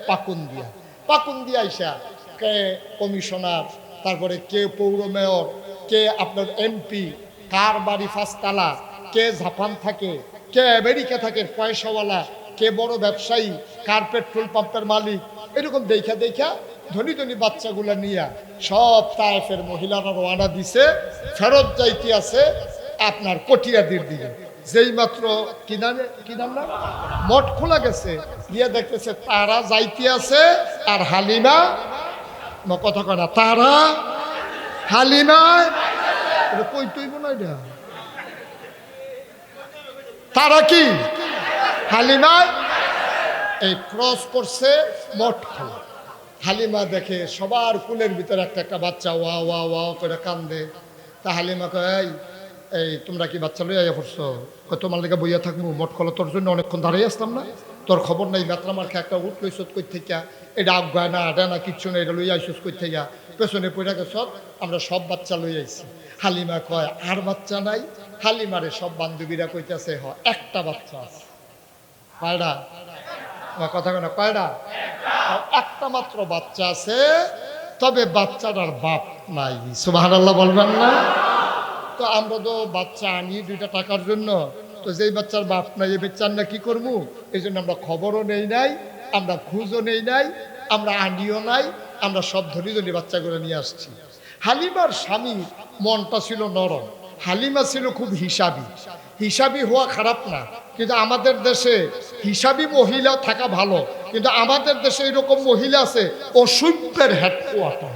পাকুন্দিয়া। পাকুন্দিয়া আইসা কে কমিশনার, তারপরে কে পৌর মেয়র, কে আপনার এমপি, কার বাড়ি 5 তালা, কে জাপান থাকে, কে আমেরিকা থাকে পয়সাওয়ালা, কে বড় ব্যবসায়ী, কার পেট্রোল পাম্পের মালিক, এরকম দেখা দেখা ধনী ধনী বাচ্চাগুলা নিয়ে সব তায়েফের মহিলারা রওনা দিছে, ফেরত যাইতে আছে আপনার কটিয়াদির দিকে। যেই মাত্র কি নাম না মঠ খোলা গেছে, গিয়ে দেখতেছে তারা যাইতে আছে আর হালিমা কথা কয় না, তারা হালিমা কই তুইব না, এটা তারা কি হালিমা এই ক্রস করছে মঠ খোলা। হালিমা দেখে সবার কুলের ভিতরে একটা একটা বাচ্চা ওয়া ওয়া ওয়া করে কান্দে। তা হালিমা কয় এই তোমরা কি বাচ্চা লইয়া পড়ছো? তোমার লেগে বইয়া থাকবো, মঠ খোলা তোর জন্য অনেকক্ষণ দাঁড়িয়ে আসতাম না, তোর খবর নাই বেতরা মার্কে একটা উঠ লইস কই থেকে, এটা আগায় না আডা না কিচ্ছু না, এটা লইয়া আইসস কই থেকে, পেছনে পড়ে গেছ, আমরা সব বাচ্চা লই আইছি। হালিমা কয় আর বাচ্চা নাই? হালিমারে সব বান্ধবীরা কইতেছে হ একটা বাচ্চা আছে। কয়টা কথা কেন কয়টা? একটা মাত্র বাচ্চা আছে, তবে বাচ্চাটার বাপ নাই। সুবহানাল্লাহ বলবেন না? তো আমরা তো বাচ্চা আনি 2টা টাকার জন্য, তো যেই বাচ্চার বাপ নাই এই বাচ্চার না কি করবো, এই জন্য আমরা খবরও নেই নাই, আমরা খুঁজও নেই নাই, আমরা আনিও নাই, আমরা সব ধরি ধরি বাচ্চাগুলো নিয়ে আসছি। হালিমার স্বামীর মনটা ছিল নরম, হালিমা ছিল খুব হিসাবি। হিসাবি হওয়া খারাপ না, কিন্তু আমাদের দেশে হিসাবি মহিলা থাকা ভালো, কিন্তু আমাদের দেশে এরকম মহিলা আছে অসভ্যের হেডকোয়ার্টার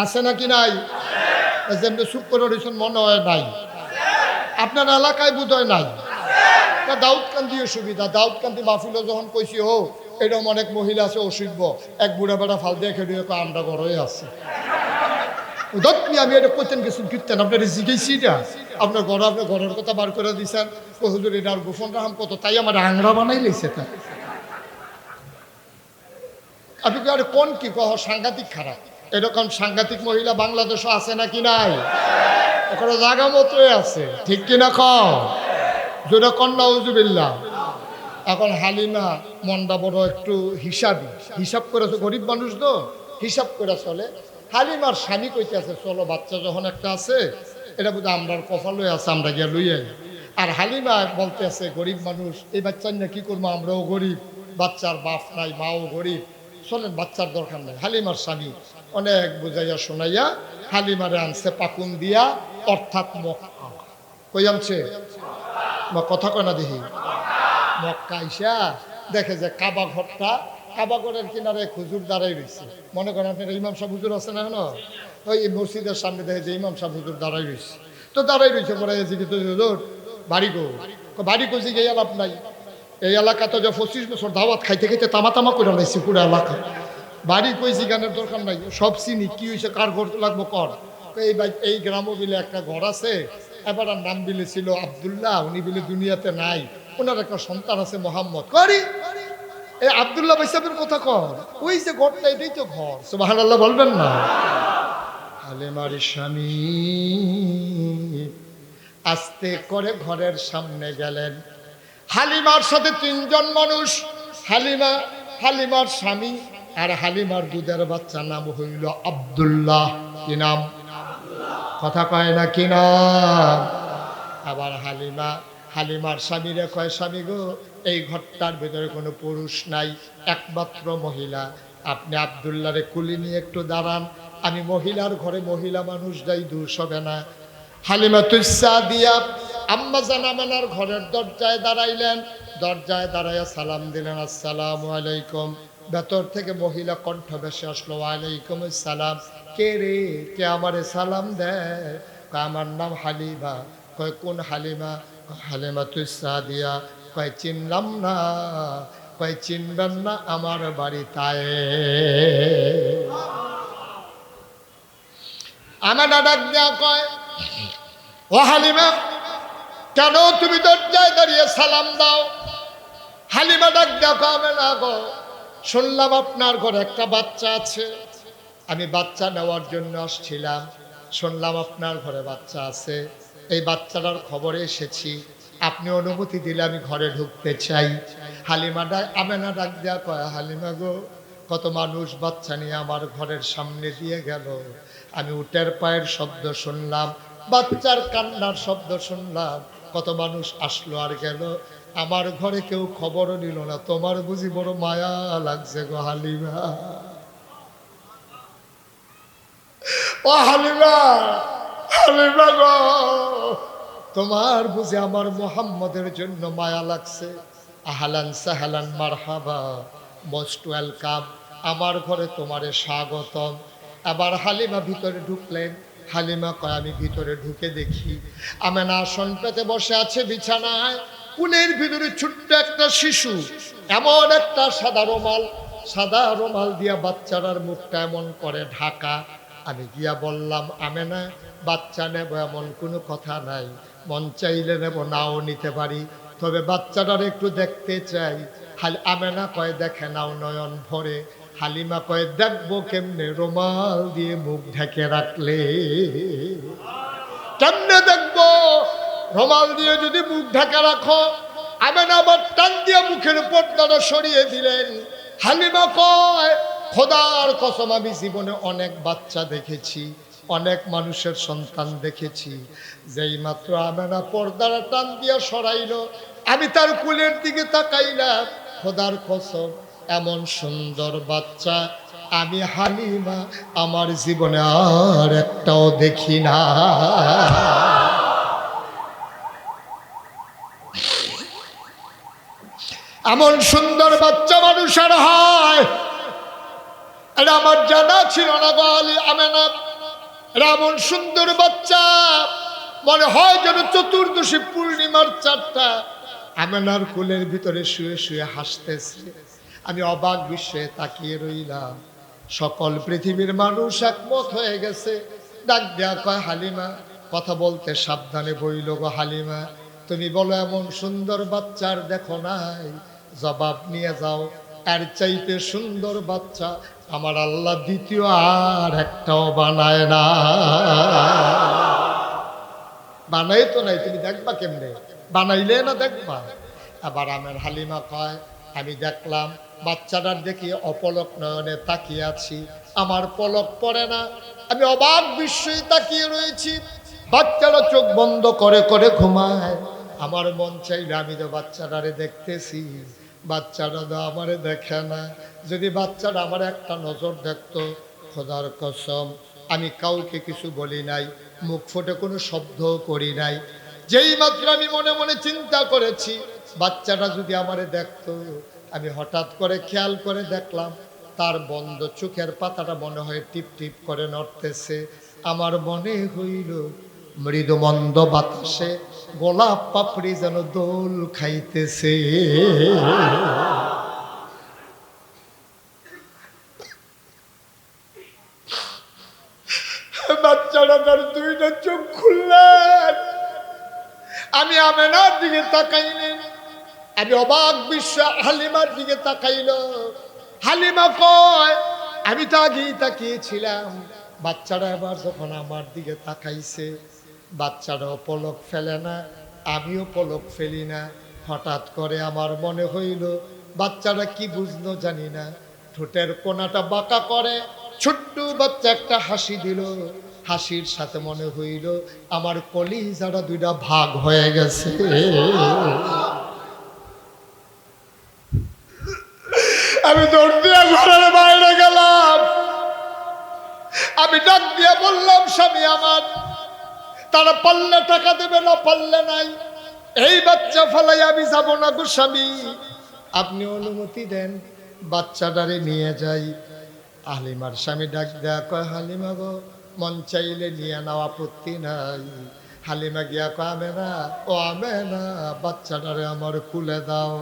আছে নাকি নাই? যেমনি চুপ করে রয়েছেন মনে হয় নাই, আপনার এলাকায় বোধ হয় নাই। দাউদকান্দিও সুবিধা, দাউদকান্দি মাহফিলও যখন কইছি হো এরকম অনেক মহিলা আছে অসভ্য, এক বুড়া বেড়া ফাল দিয়ে খেয়ে আমরা ঘরে আছে। আমি এটা করতেন কিছু কীর্তেন আপনার জিগেছি, এটা আপনার ঘর, আপনার ঘরের কথা বার করে দিচ্ছেন, হুজুর এটা আর গোপন রাহাম কত, তাই আমার আংরা বানাই লেছে। তা আপনি কি আর কোন কি কহ সাংঘাতিক খারাপ, এরকম সাংঘাতিক মহিলা বাংলাদেশও আছে নাকি নাই? ওখানে জায়গা মতোই আছে, ঠিক কিনা কও যেটা কন্যা উজুবিল্লাহ। এখন হালিমা মনটা বড় একটু হিসাবি, হিসাব করেছে, গরিব মানুষ তো হিসাব করে চলে। হালিমার স্বামী কইতে আছে চলো বাচ্চা যখন একটা আছে, এটা বোধহয় আমরার কপালই আছে, আমরা গিয়ে লইয়াই। আর হালিমা বলতে আছে গরিব মানুষ, এই বাচ্চা নিয়ে কি করবো, আমরাও গরিব, বাচ্চার বাপ নাই মাও গরিব, চলেন বাচ্চার দরকার নাই। হালিমার স্বামী অনেক বুঝাইয়া শোনাইয়া হালিমারে আনছে পাকুন দিয়া, অর্থাৎ মক্কা। কই আনছে? কথা কয় না দেখি। মক্কা আইসা দেখে যে কাবা ঘরটা, কাবা ঘরের কিনারে হুজুর দাঁড়াই রয়েছে। মনে করেন আপনার ইমাম সাহেব হুজুর আছে না, ওই মসজিদের সামনে দেখে যে ইমাম সাহেব হুজুর দাঁড়াই রয়েছে। তো দাঁড়াই রয়েছে পরে জিজ্ঞেস হুজুর বাড়ি গো, বাড়ি কো জিগে লাভ নাই, এই এলাকা তো যে 25 বছর দাওয়াত খাইতে খাইতে তামা তামা করে লাইছি পুরো এলাকা, বাড়ি কই জিগানের দরকার নাই, সব চিনি, কি হয়েছে কার ঘর লাগবো কর। এই গ্রামও বিলে একটা ঘর আছে, এবার আর নাম বিলে ছিল আবদুল্লাহ, উনি বিলে দুনিয়াতে নাই, ওনার একটা সন্তান আছে মোহাম্মদ। করি এই আবদুল্লাহ ভাইসাবের কথা কর, ওই যে ঘরটা এটাই তো ঘর। সুবহানাল্লাহ বলবেন না? হালিমার স্বামী আস্তে করে ঘরের সামনে গেলেন। হালিমার সাথে 3 জন মানুষ, হালিমা, হালিমার স্বামী আর হালিমার দুধের বাচ্চা, নাম হইল আব্দুল্লাহ। কি নাম? কথা কয় না কি নাম? আবার হালিমা হালিমার স্বামীরে কয় স্বামী গো, এই ঘরটার ভিতরে কোনো পুরুষ নাই, একমাত্র মহিলা, আপনি আব্দুল্লাহরে কুলি নিয়ে একটু দাঁড়ান, আমি মহিলার ঘরে মহিলা মানুষ যাই, দোষ হবে না। হালিমা তুসা দিয়া আম্মা জানামানার ঘরের দরজায় দাঁড়াইলেন, দরজায় দাঁড়াইয়া সালাম দিলেন, আসসালামু আলাইকুম। ভেতর থেকে মহিলা কণ্ঠ ভেসে আসলো, ওয়ালাইকুম আসসালাম। কে রে, কে আমারে সালাম দেয়? আমার নাম হালিমা। কয় কোন হালিমা? হালিমা তুসা দিয়া। কয় চিনলাম না। কয় চিনবেন না, আমার বাড়ি তাই। আমার ডাক দেয়া কয় ও হালিমা, কেন তুমি দরজায় দাঁড়িয়ে সালাম দাও? হালিমা ডাক দেয়া কয় আমি না গো, শুনলাম আপনার ঘরে একটা বাচ্চা আছে, আমি বাচ্চা নেওয়ার জন্য আসছিলাম, শুনলাম আপনার ঘরে বাচ্চা আছে, এই বাচ্চাটার খবরে এসেছি, আপনি অনুমতি দিলে আমি ঘরে ঢুকতে চাই। হালিমা আমেনা ডাক দেয়া কয় হালিমা গো, কত মানুষ বাচ্চা নিয়ে আমার ঘরের সামনে দিয়ে গেল, আমি উটের পায়ের শব্দ শুনলাম, বাচ্চার কান্নার শব্দ শুনলাম, কত মানুষ আসলো আর গেল, আমার ঘরে কেউ খবরও নিল না, তোমার বুঝি বড় মায়া লাগছে গো হালিমা। ও হালিমা, হালিমা গো, তোমার বুঝে আমার মোহাম্মদের জন্য মায়া লাগছে। আহলান সাহলান মারহাবা, মোস্ট ওয়েলকাম, আমার ঘরে তোমারে স্বাগতম। আবার হালিমা ভিতরে ঢুকলেন। হালিমা কয় আমি ভিতরে ঢুকে দেখি আমেনা আসন পেতে বসে আছে বিছানায়। কুলের ভিতরে ছোট্ট একটা শিশু, এমন একটা সাদা রুমাল দিয়া বাচ্চাটার মুখটা এমন করে ঢাকা। আমি গিয়া বললাম আমেনা, বাচ্চা নেব এমন কোনো কথা নাই, মন চাইলে নেব, নাও নিতে পারি, তবে বাচ্চাটার একটু দেখতে চাই। আমেনা কয় দেখে নাও নয়ন ভরে। হালিমা কয় দেখবো কেমনে, রুমাল দিয়ে মুখ ঢেকে রাখলে কেমনে দেখবো? রুমাল দিয়ে যদি মুখ ঢাকা রাখো। আমেনা আবার টান দিয়ে মুখের পর্দাটা সরিয়ে দিলেন। হালিমা কয় খোদার কসম আমি জীবনে অনেক বাচ্চা দেখেছি, অনেক মানুষের সন্তান দেখেছি, যেই মাত্র আমেনা পর্দাটা টান দিয়া সরাইলো আমি তার কুলের দিকে তাকাইলাম। খোদার কসম এমন সুন্দর বাচ্চা আমি হালিমা আমার জীবনে আর একটাও দেখি না। এমন সুন্দর বাচ্চা মানুষের হয় এটা আমার জানা ছিল না গো আমেনা। এমন সুন্দর বাচ্চা মনে হয় যেন চতুর্দশী পূর্ণিমার চাঁদটা আমেনার কোলের ভিতরে শুয়ে শুয়ে হাসতেছে। আমি অবাক বিস্ময়ে তাকিয়ে রইলাম। সকল পৃথিবীর মানুষ একমত হয়ে গেছে। ডাক দেয়া কয় হালিমা, কথা বলতে সাবধানে বইল গো হালিমা, তুমি বলো এমন সুন্দর বাচ্চার দেখো নাই, জবাব নিয়ে যাও। এর চাইতে সুন্দর বাচ্চা আমার আল্লাহ দ্বিতীয় আর একটাও বানায় না। বানাই তো নাই, তুমি দেখবা কেমনে? বানাইলে না দেখবা। আবার আমার হালিমা কয় আমি দেখলাম বাচ্চাটার দেখি অপলক নয়নে তাকিয়ে আছি, আমার পলক পড়ে না। আমি অবাক বিস্ময়ে তাকিয়ে রয়েছি। বাচ্চারা চোখ বন্ধ করে করে ঘুমায়। আমার মন চাইলে আমি তো বাচ্চাটারে দেখতেছি, বাচ্চাটা তো আমারে দেখে না। যদি বাচ্চাটা আমার একটা নজর দেখতো, খোদার কসম আমি কাউকে কিছু বলি নাই, মুখ ফুটে কোনো শব্দ করি নাই। যেই মাত্র আমি মনে মনে চিন্তা করেছি বাচ্চাটা যদি আমারে দেখতো, আমি হঠাৎ করে খেয়াল করে দেখলাম তার বন্ধ চোখের পাতাটা মনে হয় টিপ টিপ করে নড়তেছে। আমার মনে হইল মৃদু মন্দ বাতাসে গোলাপ পাপড়ি যেন দোল খাইতেছে। বাচ্চাটা তার দুইটা চোখ খুললেন। আমি আমেনার দিকে তাকাইনি, আমি অবাক বিশ্বাস হালিমার দিকে তাকাইল। হালিমা কয় আমি তো আগেই তাকিয়েছিলাম, বাচ্চারা এবার যখন আমার দিকে তাকাইছে, বাচ্চারাও পলক ফেলে না, আমিও পলক ফেলি না। হঠাৎ করে আমার মনে হইল বাচ্চারা কি বুঝলো জানি না, ঠোঁটের কোনাটা বাঁকা করে ছোট্ট বাচ্চা একটা হাসি দিল। হাসির সাথে মনে হইল আমার কলিজাটা দুইটা ভাগ হয়ে গেছে। আমি দৌড় দিয়ে ঘরের বাইরে গেলাম। আমি ডাক দিয়ে বললাম স্বামী আমার, তারা পারলে টাকা দেবে, না পারলে নাই, এই বাচ্চা ফালাই আমি যাব না গো স্বামী, আপনি অনুমতি দেন বাচ্চাটারে নিয়ে যাই। হালিমার স্বামী ডাক দেয়া কয় হালিমা গো, মন চাইলে নিয়ে নাও, আপত্তি নাই। হালিমা গিয়া কয় আমেনা, ও আমেনা, বাচ্চাটারে আমার কুলে দাও।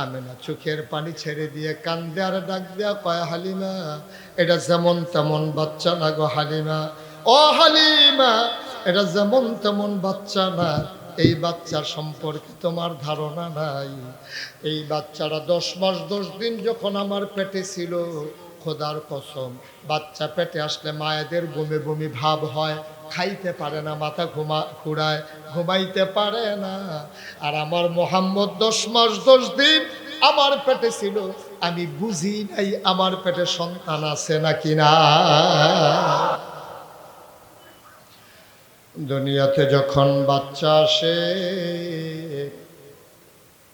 আমেনা চোখের পানি ছেড়ে দিয়ে কান্দে আর ডাক দেয়া কয় হালিমা, এটা যেমন তেমন বাচ্চা না গো হালিমা, ও হালিমা, এটা যেমন তেমন বাচ্চা না। এই বাচ্চার সম্পর্কে তোমার ধারণা নাই। এই বাচ্চারা 10 মাস 10 দিন যখন আমার পেটে ছিল, খোদার কসম বাচ্চা পেটে আসলে মায়েদের বমি বমি ভাব হয়, খাইতে পারে না, মাথা ঘুরায়, ঘুমাইতে পারে না। আর আমার মোহাম্মদ 10 মাস 10 দিন আমার পেটে ছিল, আমি বুঝি নাই আমার পেটে সন্তান আছে নাকি না। দুনিয়াতে যখন বাচ্চা আসে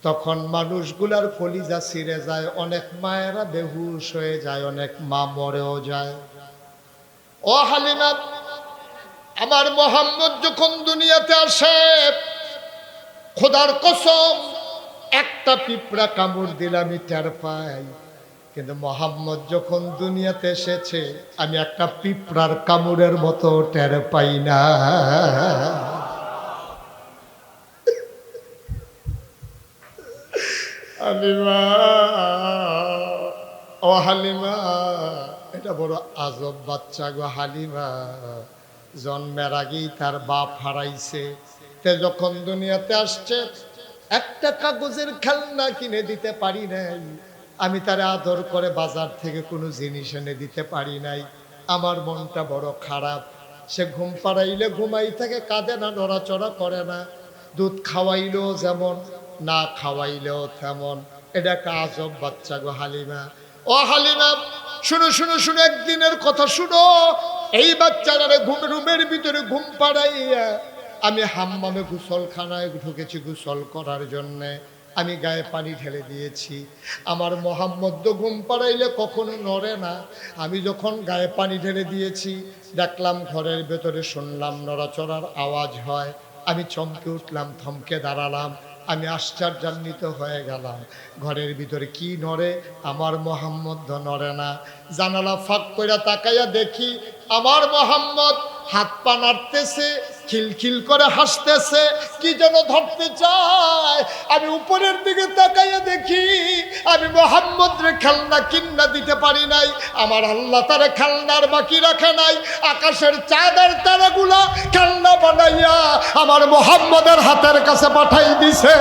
তখন মানুষগুলার কলিজা ছিঁড়ে যায়, অনেক মায়েরা বেহুশ হয়ে যায়, অনেক মা মরেও যায়। ও হালিমা, আমার মোহাম্মদ যখন দুনিয়াতে আসে খোদার কসম একটা পিঁপড়া কামড় দিলে আমি টের পাই, কিন্তু মোহাম্মদ যখন দুনিয়াতে এসেছে আমি একটা পিঁপড়ার কামড়ের মতো টের পাই না। হালিমা, ও হালিমা, এটা বড় আজব বাচ্চা গো হালিমা। জন্মের আগেই তার বাপ হারাইছে, তে যখন দুনিয়াতে আসছে একটা কাগজের খেলনা কিনে দিতে পারি নাই, আমি তার আদর করে বাজার থেকে কোনো জিনিস এনে দিতে পারি নাই। আমার মনটা বড় খারাপ। সে ঘুম পাড়াইলে ঘুমাই থাকে, কাঁদে না, নড়াচড়া করে না। দুধ খাওয়াইলেও যেমন, না খাওয়াইলেও তেমন। এটা একটা আজব বাচ্চা গো হালিমা। ও হালিমা, শুনো শুনো শুনো, একদিনের কথা শুনো। এই বাচ্চাটারে রুমের ভিতরে ঘুম পাড়াইয়া আমি হাম্মামে গোসলখানায় ঢুকেছি গোসল করার জন্যে। আমি গায়ে পানি ঢেলে দিয়েছি। আমার মোহাম্মদ তো ঘুম পাড়াইলে কখনো নড়ে না। আমি যখন গায়ে পানি ঢেলে দিয়েছি, দেখলাম ঘরের ভেতরে শুনলাম নড়াচড়ার আওয়াজ হয়। আমি চমকে উঠলাম, থমকে দাঁড়ালাম। আমি আশ্চর্যান্বিত হয়ে গেলাম, ঘরের ভিতরে কি নড়ে? আমার মোহাম্মদ নড়ে না। জানালা ফাঁক করে তাকাইয়া দেখি আমার মোহাম্মদ হাত পা নাড়তেছে, খিলখিল করে হাসতেছে, কি যেন ধরতে চায়। আমি উপরের দিকে তাকাইয়া দেখি আমি মোহাম্মদ রে খেলনা কিন্না দিতে পারি নাই। আমার আল্লাহ তারে খেলনার বাকি রাখে নাই। আকাশের চাঁদের তারাগুলা খেলনা বানাইয়া আমার মোহাম্মদের হাতের কাছে পাঠাই দিছে।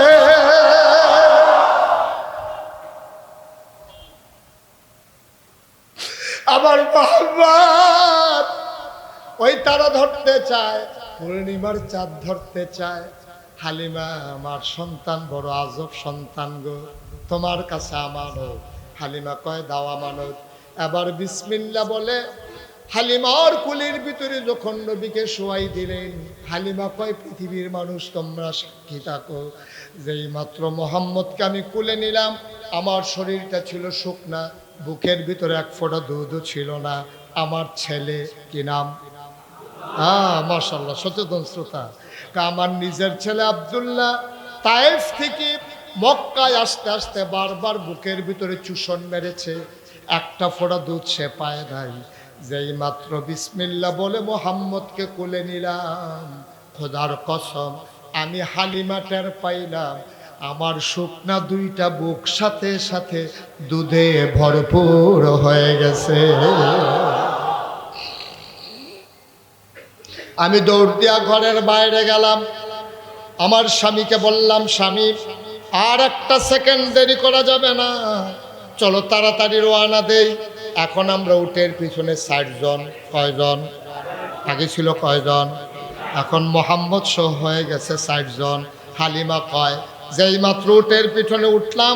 আমার মোহাম্মদ ওই তারা ধরতে চায়, পূর্ণিমার চাঁদ ধরতে চায়। হালিমা, আমার সন্তান বড় আজব সন্তান গো, তোমার কাছে আমানত। হালিমা কয়, দাও আমানত। এবার বিসমিল্লাহ বলে হালিমার কুলের ভিতরে যখন নবীকে শোয়াই দিলেন, হালিমা কয়, পৃথিবীর মানুষ তোমরা সাক্ষী থাকো, যেই মাত্র মোহাম্মদকে আমি কুলে নিলাম আমার শরীরটা ছিল শুকনা, বুকের ভিতরে এক ফোঁটা দুধও ছিল না। আমার ছেলে, কি নাম? মাশাআল্লাহ, সচেতন শ্রোতা। আমার নিজের ছেলে আব্দুল্লাহ তায়েফ থেকে মক্কায় আসতে আসতে বারবার বুকের ভিতরে চুষণ মেরেছে, একটা ফোঁটা দুধ সে পায় নাই। যেই মাত্র বিসমিল্লাহ বলে মোহাম্মদকে কোলে নিলাম, খোদার কসম আমি হালিমা টের পাইলাম আমার শুকনা দুইটা বুক সাথে সাথে দুধে ভরপুর হয়ে গেছে। আমি দৌড় দিয়া ঘরের বাইরে গেলাম, আমার স্বামীকে বললাম, স্বামী আর একটা সেকেন্ড দেরি করা যাবে না, চলো তাড়াতাড়ি রওনা দেই। এখন আমরা উটের পিছনে 60 জন। কয়জন? আগে ছিল কয়জন? এখন মোহাম্মদ সহ হয়ে গেছে 60 জন। হালিমা কয়, যেই মাত্র উটের পিছনে উঠলাম,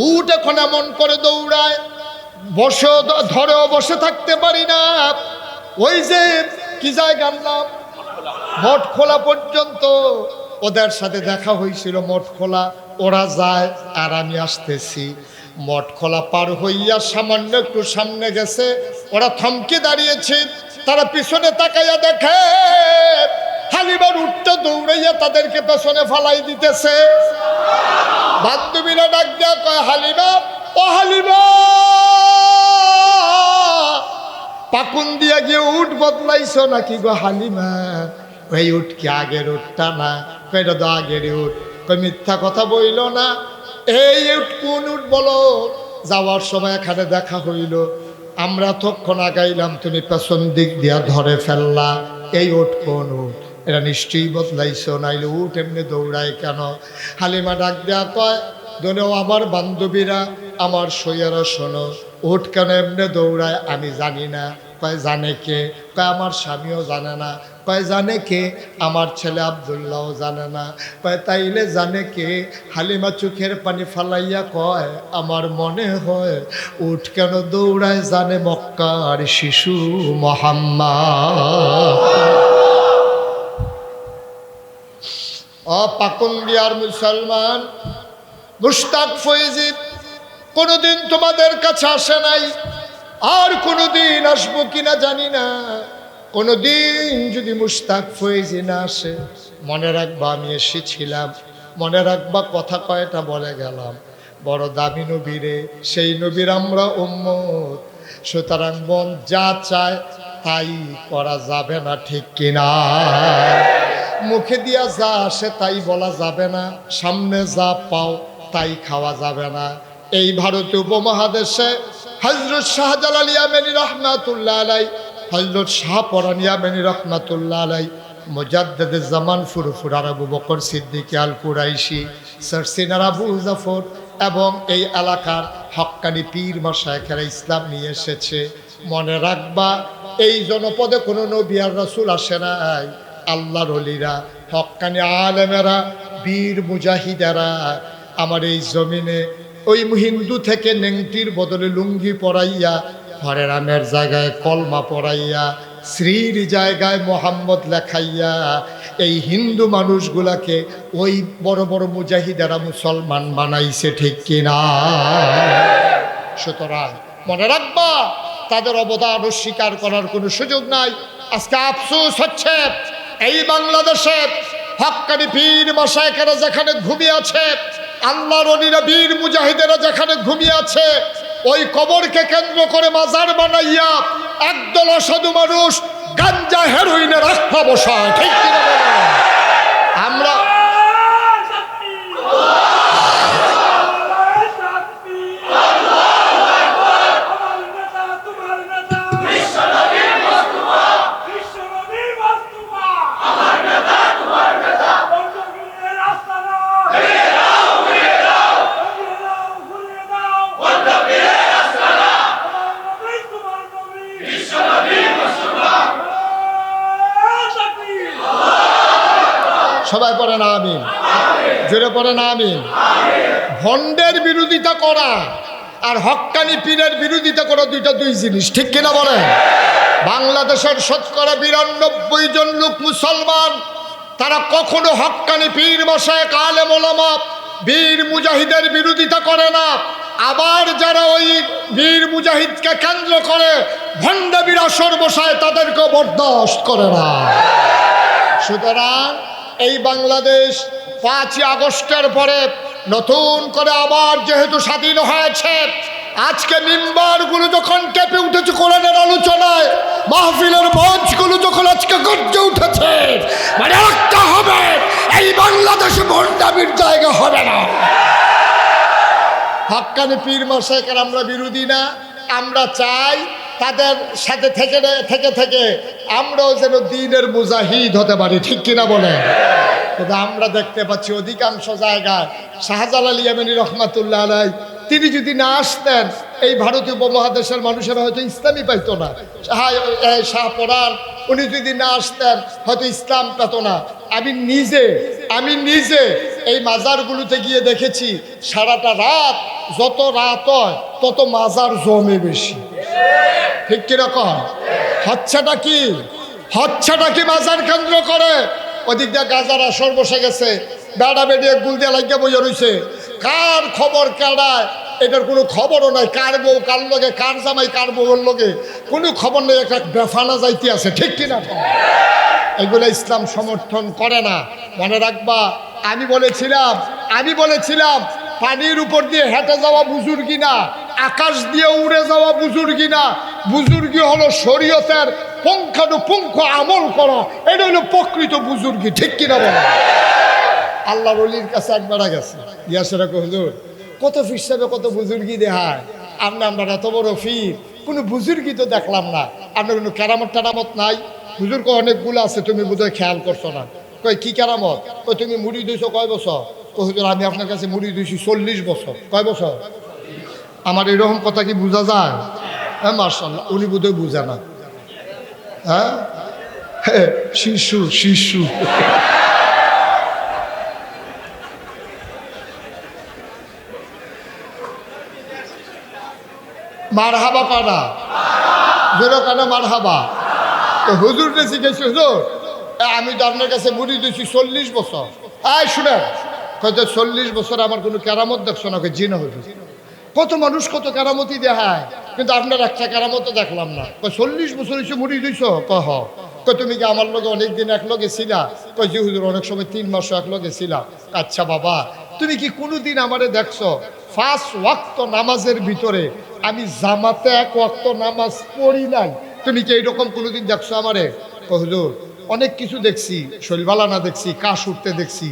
উট এখন এমন করে দৌড়ায়, বসে ধরেও বসে থাকতে পারি না। ওই যে কি জায়গার নাম, মঠখোলা পর্যন্ত ওদের সাথে দেখা হয়েছিল। মঠখোলা ওরা যায় আর আমি আসতেছি। মঠখোলা পার হইয়া সামান্য একটু সামনে গেছে, ওরা থমকে দাঁড়িয়েছে। তারা পিছনে তাকাইয়া দেখে হালিমার উঠটা দৌড়াইয়া তাদেরকে পেছনে ফালাই দিতেছে। বান্ধবীরা ডাক দেয়া কয়, হালিমা, ও হালিমা, পাকুন দিয়া গিয়ে উঠ বদলাইছো নাকি গো হালিমা? ওই উঠ কি আগের উঠটা না? এটা তো আগের উঠ। কই মিথ্যা কথা বইল না। এই উঠ কোন উঠ বলো? যাওয়ার সময় এখানে দেখা হইল, আমরা তখন আগাইলাম, তুমি পেছন দিক দিয়া ধরে ফেললা। এই উঠ কোন উঠ? এটা নিশ্চয়ই বদলাইছো, নাইলে উঠ এমনি দৌড়ায় কেন? হালিমা ডাক দেয়া কয়, দোনেও আমার বান্ধবীরা, আমার সইয়ারা শোনো, উঠ কেন এমনি দৌড়ায় আমি জানি না। কয়, জানে কে? কয়, আমার স্বামীও জানে না। কয়, জানে কে? আমার ছেলে আব্দুল্লাহও জানে না। কয়, তাইলে জানে কে? হালিমা চোখের পানি ফালাইয়া কয়, আমার মনে হয় উঠ কেন দৌড়ায় জানে মক্কার শিশু মুহাম্মদ। পাকুন্দিয়ার মুসলমান মুশতাক ফয়েজি কোনোদিন তোমাদের কাছে আসে নাই, আর কোনোদিন আসবো কিনা জানি না। কোনোদিন যদি মুশতাক ফয়েজি না আসে, মনে রাখবো আমি এসেছিলাম মনে রাখবা কথা কয়টা বলে গেলাম, বড় দামি নবীরে, সেই নবীর আমরা উম্মত। সুতরাং মন যা চায় তাই করা যাবে না, ঠিক কিনা? মুখে দিয়া যা আসে তাই বলা যাবে না, সামনে যা পাও তাই খাওয়া যাবে না। এই ভারতীয় উপমহাদেশে হযরত শাহজালাল ইয়ামানী রহমাতুল্লাহ আলাই, হযরত শাহপরান ইয়ামানী রহমাতুল্লাহ আলাই, মুজাদ্দিদ জামান ফুরফুরার আবু বকর সিদ্দিক আল কুরাইশি, স্যার সিনার আবু জাফর এবং এই এলাকার হক্কানি পীর মাশায়েখেরা ইসলাম নিয়ে এসেছে। মনে রাখবা, এই জনপদে কোনো নবী আর রাসূল আসে নাই। আল্লাহর ওলিরা, হক্কানি আলেমেরা, বীর মুজাহিদেরা আমার এই জমিনে ওই হিন্দু থেকে নেংটির বদলে লুঙ্গি পরাইয়া, হরে রামের জায়গায় কলমা পরাইয়া, শ্রীর জায়গায় মোহাম্মদ লেখাইয়া এই হিন্দু মানুষগুলাকে ওই বড় বড় মুজাহিদেরা মুসলমান বানাইছে, ঠিক কিনা? সুতরাং মনে রাখবা, তাদের অবদান অস্বীকার করার কোনো সুযোগ নাই। আজকে আফসোস হচ্ছে, এই বাংলাদেশে হক্কানি পীর মাশায়েখেরা যেখানে ঘুমিয়ে আছে, আল্লাহর ওলিরা বীর মুজাহিদেরা যেখানে ঘুমিয়ে আছে, ওই কবরকে কেন্দ্র করে মাজার বানাইয়া একদল অসাধু মানুষ গাঞ্জা হেরোইনের আখ্যা বসায়, ঠিক কিনা বলো? আমরা সবাই পড়ে না আমিন, জোরে পড়ে না আমিন। ভণ্ডের বিরোধিতা করা আর হক্কানি পীরের বিরোধিতা করা দুই জিনিস, ঠিক কিনা বলেন? বাংলাদেশের শতকরা 92 জন লোক মুসলমান, তারা কখনো হক্কানি পীর মাশায়েখ আলেম ওলামা বীর মুজাহিদের বিরোধিতা করে না। আবার যারা ওই বীর মুজাহিদকে কেন্দ্র করে ভণ্ড বিরাসর বসায়, তাদেরকে বরদাস্ত করে না। সুতরাং এই বাংলাদেশ 5ই আগস্টের পরে নতুন করে আবার যেহেতু স্বাধীন হয়েছে, আজকে মিম্বারগুলো যখন কেঁপে উঠেছে কোরআনের আলোচনায়, মাহফিলের মঞ্চগুলো যখন আজকে গর্জে উঠেছে, মানে একটা হবে, এই বাংলাদেশে ভণ্ডামির জায়গা হবে না। হক্কানি পীর মাশায়েখের আমরা বিরোধী না, আমরা চাই তাদের সাথে থেকে আমরাও যেন দ্বীনের মুজাহিদ হতে পারি, ঠিক কিনা বলে? কিন্তু আমরা দেখতে পাচ্ছি অধিকাংশ জায়গায় শাহজালাল ইয়ামানী রহমাতুল্লাহ আলাই, তিনি যদি না আসতেন, এই ভারতীয় উপমহাদেশের মানুষেরা হয়তো ইসলামই পাইত না। শাহপরান উনি যদি না আসতেন, হয়তো ইসলাম পেত না। আমি নিজে এই মাজারগুলোতে গিয়ে দেখেছি, সারাটা রাত, যত রাত হয় তত মাজার জমে বেশি, ঠিক কিরকম? হচ্ছেটা কি মাজার কেন্দ্র করে? ওদিক দিয়ে গাজার আসর বসে গেছে, বেড়া বেড়িয়ে গুল দিয়ে লাগিয়ে বইয়া রয়েছে, কার খবর কেড়ায় এটার কোনো খবরও নাই। কার বউ কার লগে, কার জামাই কার বউর লগে কোনো খবর নেই, একটা বেফানা যাইতে আছে, ঠিক কিনা? এগুলো ইসলাম সমর্থন করে না। মনে রাখবা, আমি বলেছিলাম পানির উপর দিয়ে হেঁটে যাওয়া বুজুর্গি না, আকাশ দিয়ে উড়ে যাওয়া বুজুর্গি না। বুজুর্গি হলো শরীয়তের পুঙ্খানুপুঙ্খ আমল করা, এটা হলো প্রকৃত বুজুর্গি, ঠিক কিনা বলো? আল্লাহর ওলির কাছে একবার গেছে, ইয়াসেরা হুজুর কত ফির সাহেবে কত বুজুর্গি দেখায়, আমরা এত বড় ফির, কোনো বুজুর্গি তো দেখলাম না, আপনার কোনো কেরামত টেরামত নাই? হুজুর কয় অনেকগুলো আছে, তুমি বোধহয় খেয়াল করছো না। কয় কি কেরামত? কয় তুমি মুড়ি দিয়েছো কয় বছর? কয় হুজুর আমি আপনার কাছে মুড়ি দিয়েছি 40 বছর। কয় বছর? আমার এরকম কথা কি বোঝা যায়? হ্যাঁ মাশাআল্লাহ, উনি বোধহয় বুঝে না। হ্যাঁ শিশু মারহাবা কানা জোরে কানা মারহাবা। তো হুজুর শিখেছি, হুজুর আমি তো আপনার কাছে মুড়ি দিয়েছি 40 বছর। শুনেন, হয়তো 40 বছর আমার কোনো কেরামত দেখছো না? জিনা হুজুর, কত মানুষ কত কেরামতি দেখায়, কিন্তু আপনার একটা কেরামতও দেখলাম না। 40 বছর এসে মুড়ি দিয়েছ? কয় তুমি কি আমার লগে অনেকদিন এক লগে ছিলা? কই যে হুজুর অনেক সময় 3 মাস একলো গেছিলাম। আচ্ছা বাবা, তুমি কি কোনোদিন আমারে দেখছো 5 ওয়াক্ত নামাজের ভিতরে আমি জামাতে 1 ওয়াক্ত নামাজ পড়ি নাই? তুমি কি এইরকম কোনোদিন দেখছো আমারে? কই হুজুর অনেক কিছু দেখছি, শৈলবালানা দেখছি, কাশ উঠতে দেখছি,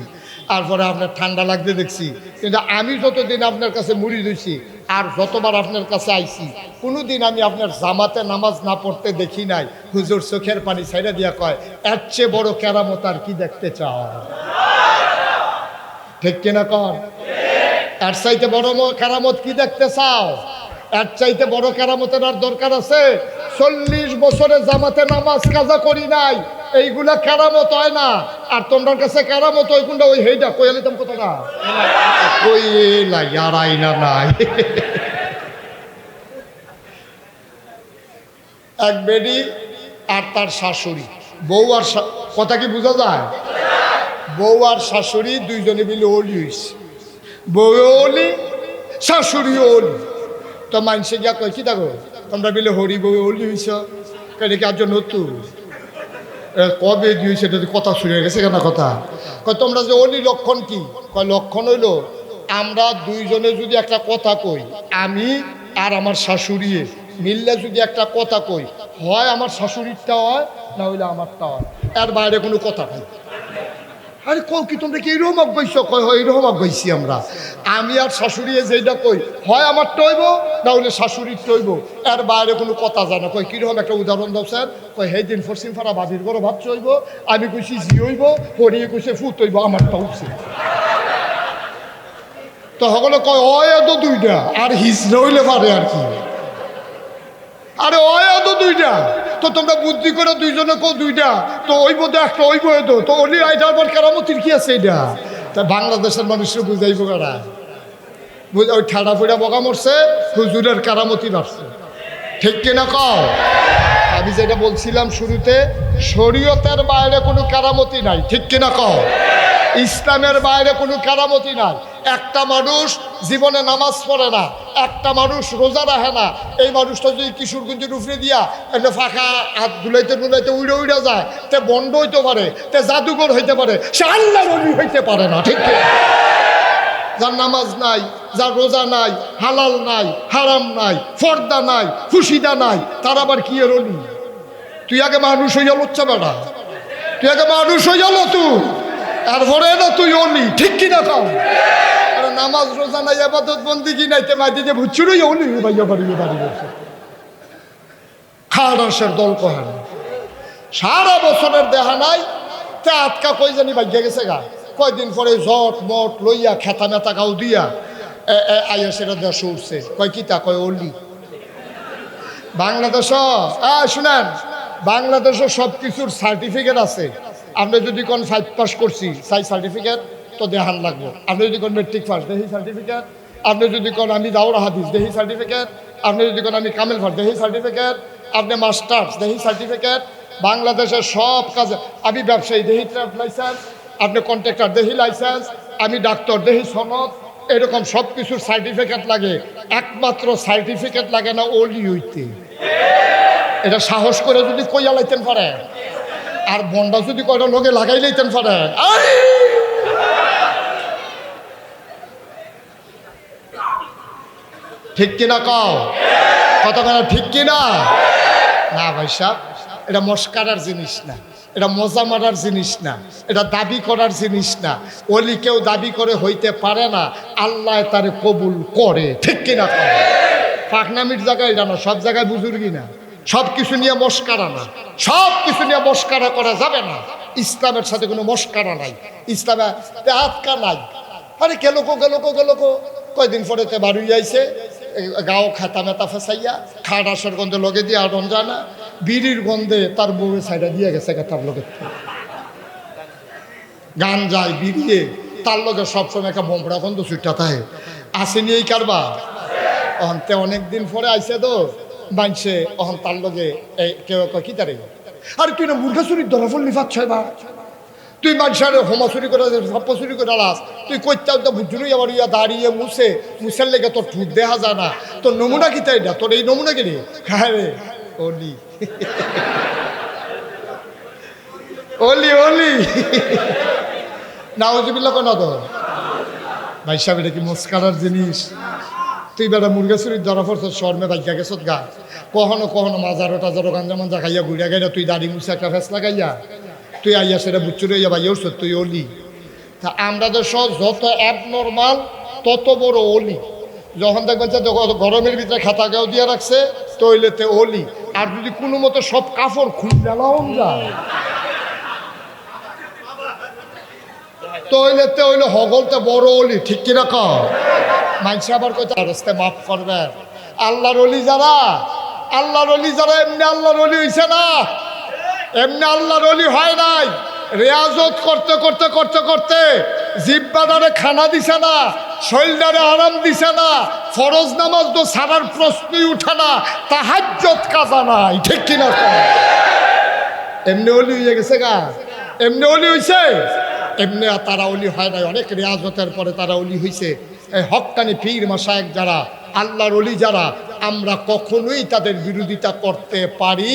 তারপরে আপনার ঠান্ডা লাগতে দেখছি, কিন্তু আমি যতদিন আপনার কাছে মুড়ি দিয়েছি আর যতবার আপনার কাছে আইছি কোনোদিন আমি আপনার জামাতে নামাজ না পড়তে দেখি নাই। হুজুর চোখের পানি ছাইড়া দিয়া কয়, এর চেয়ে বড় কেরামত আর কি দেখতে চাও? ঠিক কিনা কর? এর চাইতে বড় কেরামত কি দেখতে চাও? এর চাইতে বড় কেরামতের আর দরকার আছে? 40 বছরে জামাতে নামাজ কাজা করি নাই, এইগুলা কেরামত হয় না। আর তোমার কাছে কেরামত ওই কোনটা? ওই হেইটা কই আলিতাম কথাটা কই লাই আর আইনা নাই। এক বেডি আর তার শাশুড়ি, বউ আর কথা কি বোঝা যায়? বউ আর শাশুড়ি দুইজনে মিলে ওলি হইছে। বউ ওলি, শাশুড়ি ওলি। তো মানুষে গিয়া কয়, কি দেখো তোমরা মিলে হরি বউ ওলি হইছ, কেন কি আজ নতুন? কবে দিয়েছে এটা কথা শুনে গেছে কেন কথা? কয় তোমরা যে অলি লক্ষণ কি? কয় লক্ষণ হইল আমরা দুইজনে যদি একটা কথা কই, আমি আর আমার শাশুড়ি মিললে যদি একটা কথা কই, হয় আমার শাশুড়িরটা হয়, না হইলে আমারটা হয়, এর বাইরে কোনো কথা নেই। আরে কও কি তোমরা কি এইরকম অজ্ঞাইছ? কয় হয় এইরকম অজ্ঞাইছি আমরা। আমি আর শাশুড়ি যেটা কই, হয় আমার টইব না হইলে শাশুড়ির টইব, এর বাইরে কোনো কথা যায় না। কয় কীরকম একটা উদাহরণ দাও স্যার? কয় সেই দিন পশ্চিম ফাড়া বাবির বড় ভাত চইব, আমি কইছি জি হইব, হরিয়ে কইছে ফুট হইব, আমারটা উঠছে। তো সকলে কয় অয় তো দুইটা আর হিসড়ে হইলে পারে আর কি। আরে অয় তো দুইটা, তো তোমরা বুদ্ধি করে দুইজনে কো দুইটা, তো ওইব তো একটা ওইব তো অলি আইটার পর কেরামতির কি আছে এটা? তা বাংলাদেশের মানুষরা বুঝাইব কারা? ওই ঠাডা ফুড়া বকা মরছে, হুজুরের কেরামতি বাড়ছে। ঠিক কিনা কও? আমি যেটা বলছিলাম শুরুতে, শরীয়তের বাইরে কোনো কেরামতি নাই। ঠিক কিনা কও? ইসলামের বাইরে কোনো কেরামতি নাই। একটা মানুষ জীবনে নামাজ পড়ে না, একটা মানুষ রোজা রাখে না, এই মানুষটা যদি কিশোরগঞ্জের উপরে দিয়া একটা ফাঁকা হাত দুলাইতে দুলাইতে উড়ে উড়ে যায়, তে বন্ড হইতে পারে, তে জাদুঘর হইতে পারে, সে আল্লাহর ওলি হইতে পারে না। ঠিক কিনা? যার নামাজ নাই, যার রোজা নাই, হালাল নাই, হারাম নাই, ফর্দা নাই, খুশিদা নাই, তার আবার কি এর অলি? তুই আগে মানুষ হয়ে গেল, হচ্ছে বেটা, তুই আগে মানুষ হয়ে গেল তুই, তারপরে না তুই অলি। ঠিক কিনা কাও? আরে নামাজ রোজা নাই, ইবাদত বন্দেগি নাই, তে মাইতে যে ভুচ্ছুরই অলি ভাইয়া বাড়িয়ে বাড়িয়ে খাড়াসের দল কহান সারা বছরের দেহা নাই, তে আটকা কই জানি ভাগ্যে গেছে গা। কয়দিন পরে জট মট লইয়া খেতা মেতা গাও দিয়া আইয়া সেটা দেশ উঠছে। কয় কিতা? কয় অলি। বাংলাদেশ শুনেন, বাংলাদেশের সব কিছুর সার্টিফিকেট আছে। আপনি যদি কোন 5 পাস করছি সাই সার্টিফিকেট তো দেহান লাগবো। আপনি যদি কোন মেট্রিক পাস দেহি সার্টিফিকেট, আপনি যদি কোন আমি দাওরা হাদিস দেহি সার্টিফিকেট, আপনি যদি কোন আমি কামেল ফার দেহি সার্টিফিকেট, আপনি মাস্টার্স দেহি সার্টিফিকেট। বাংলাদেশের সব কাজে আমি ব্যবসায়ী দেহি ট্রেড লাইসেন্স, আপনি কন্ট্রাক্টর দেহি লাইসেন্স, আমি ডাক্তার দেহি সনদ, এরকম সব কিছুর সার্টিফিকেট লাগে। একমাত্র সার্টিফিকেট লাগে না অলি হইতে। এটা সাহস করে যদি কইয়া লাইতেন পারে, আর বন্ডা যদি কয়টা লোকে লাগাই লাইতেন পারে। ঠিক কিনা কও? কতক্ষণ ঠিক কিনা? না ভাই সাহেব, এটা মস্কারার জিনিস না, এটা মজা মারার জিনিস না, এটা দাবি করার জিনিস না। অলি কেউ দাবি করে হইতে পারে না, আল্লাহ তারে কবুল করে। ঠিক কিনা কও? ফাঁকনামির জায়গায় এটা না, সব জায়গায় বুজুর্গি না, সব কিছু নিয়ে মস্কারা না, সব কিছু নিয়ে মস্কারা করা যাবে না। ইসলামের সাথে কোনো মস্কারা নাই, ইসলামে আটকা নাই। আরে গেলো কয়দিন পরে তে বাড়ি আইছে, গাও খাতা মেতা ফেসাইয়া খাটাসের গন্ধে লগে দিয়ে আর রঞ্জা না, বিড়ির গন্ধে তার বউয়ের সাইডে দিয়ে গেছে তার লগে। গান যায় বিড়িয়ে, তার লগে সবসময় একটা বোমরা গন্ধ ছুটটা থাকে। আসেনি এই কারবা অহন্তে অনেকদিন পরে আইসে তো মানছে, অহন তার লগে কেউ কি তারে, আর তুই না মুর্গা চুরির ধরা ফল নিফাত ছয় বা তুই মানুষের হোমা চুরি করে সপ্প চুরি করে লাস, তুই কইতে বুঝুনই আবার ইয়া দাঁড়িয়ে মুছের লেগে তোর ঠুট দেখা যায় না, তোর নমুনা কি তাই না? তোর এই নমুনা কি রে? হ্যাঁ রে অলি। অলি অলি নাউজুবিল্লাহ কেন তো ভাই সাহেব, এটা কি মুস্কারার জিনিস? তুই বেটা মুরগা চুরির ধরা পড়ছ, শর্মে বাইকা গেছত গা। কখনো কখনো মাজারো টাজারো গাঞ্জা মাঞ্জা খাইয়া ঘুরিয়া গাইয়া তুই দাড়ি মুছে একটা ফেস লাগাইয়া তুই আইয়া সেটা বুচ্চুর হইয়া ভাইয়া উঠছ, তুই অলি। তা আমরা দেশ যত অ্যাবনর্মাল তত বড় অলি। যখন দেখবেন যে গরমের ভিতরে খাতা গাও দিয়ে রাখছে তৈলেতে অলি। আর যদি কোনো মতো সব কাপড় খুললাম যায় তৈলেতে হইলে হগলতে বড় অলি, ঠিক কিনা কও? মানুষ আবার কইতে রাস্তায় মাফ করবেন। আল্লাহর অলি যারা, আল্লাহর অলি যারা এমনি আল্লাহর অলি হইছে না, এমনি আল্লাহর অলি হয় নাই। রেয়াজত করতে করতে করতে করতে জিব্বাদারে খানা দিছে না, শরীরদারে আরাম দিছে না, ফরজ নামাজ তো সারার প্রশ্নই উঠে না, তাহাজ্জুদ কাজা নাই, ঠিক কিনা? এমনি অলি হয়ে গেছে গা, এমনি অলি হইছে। এমনি তারা অলি হয় নাই, অনেক রেয়াজতের পরে তারা অলি হইছে। এই হক্কানি পীর মাশায়েখ যারা, আল্লাহর অলি যারা, আমরা কখনোই তাদের বিরোধিতা করতে পারি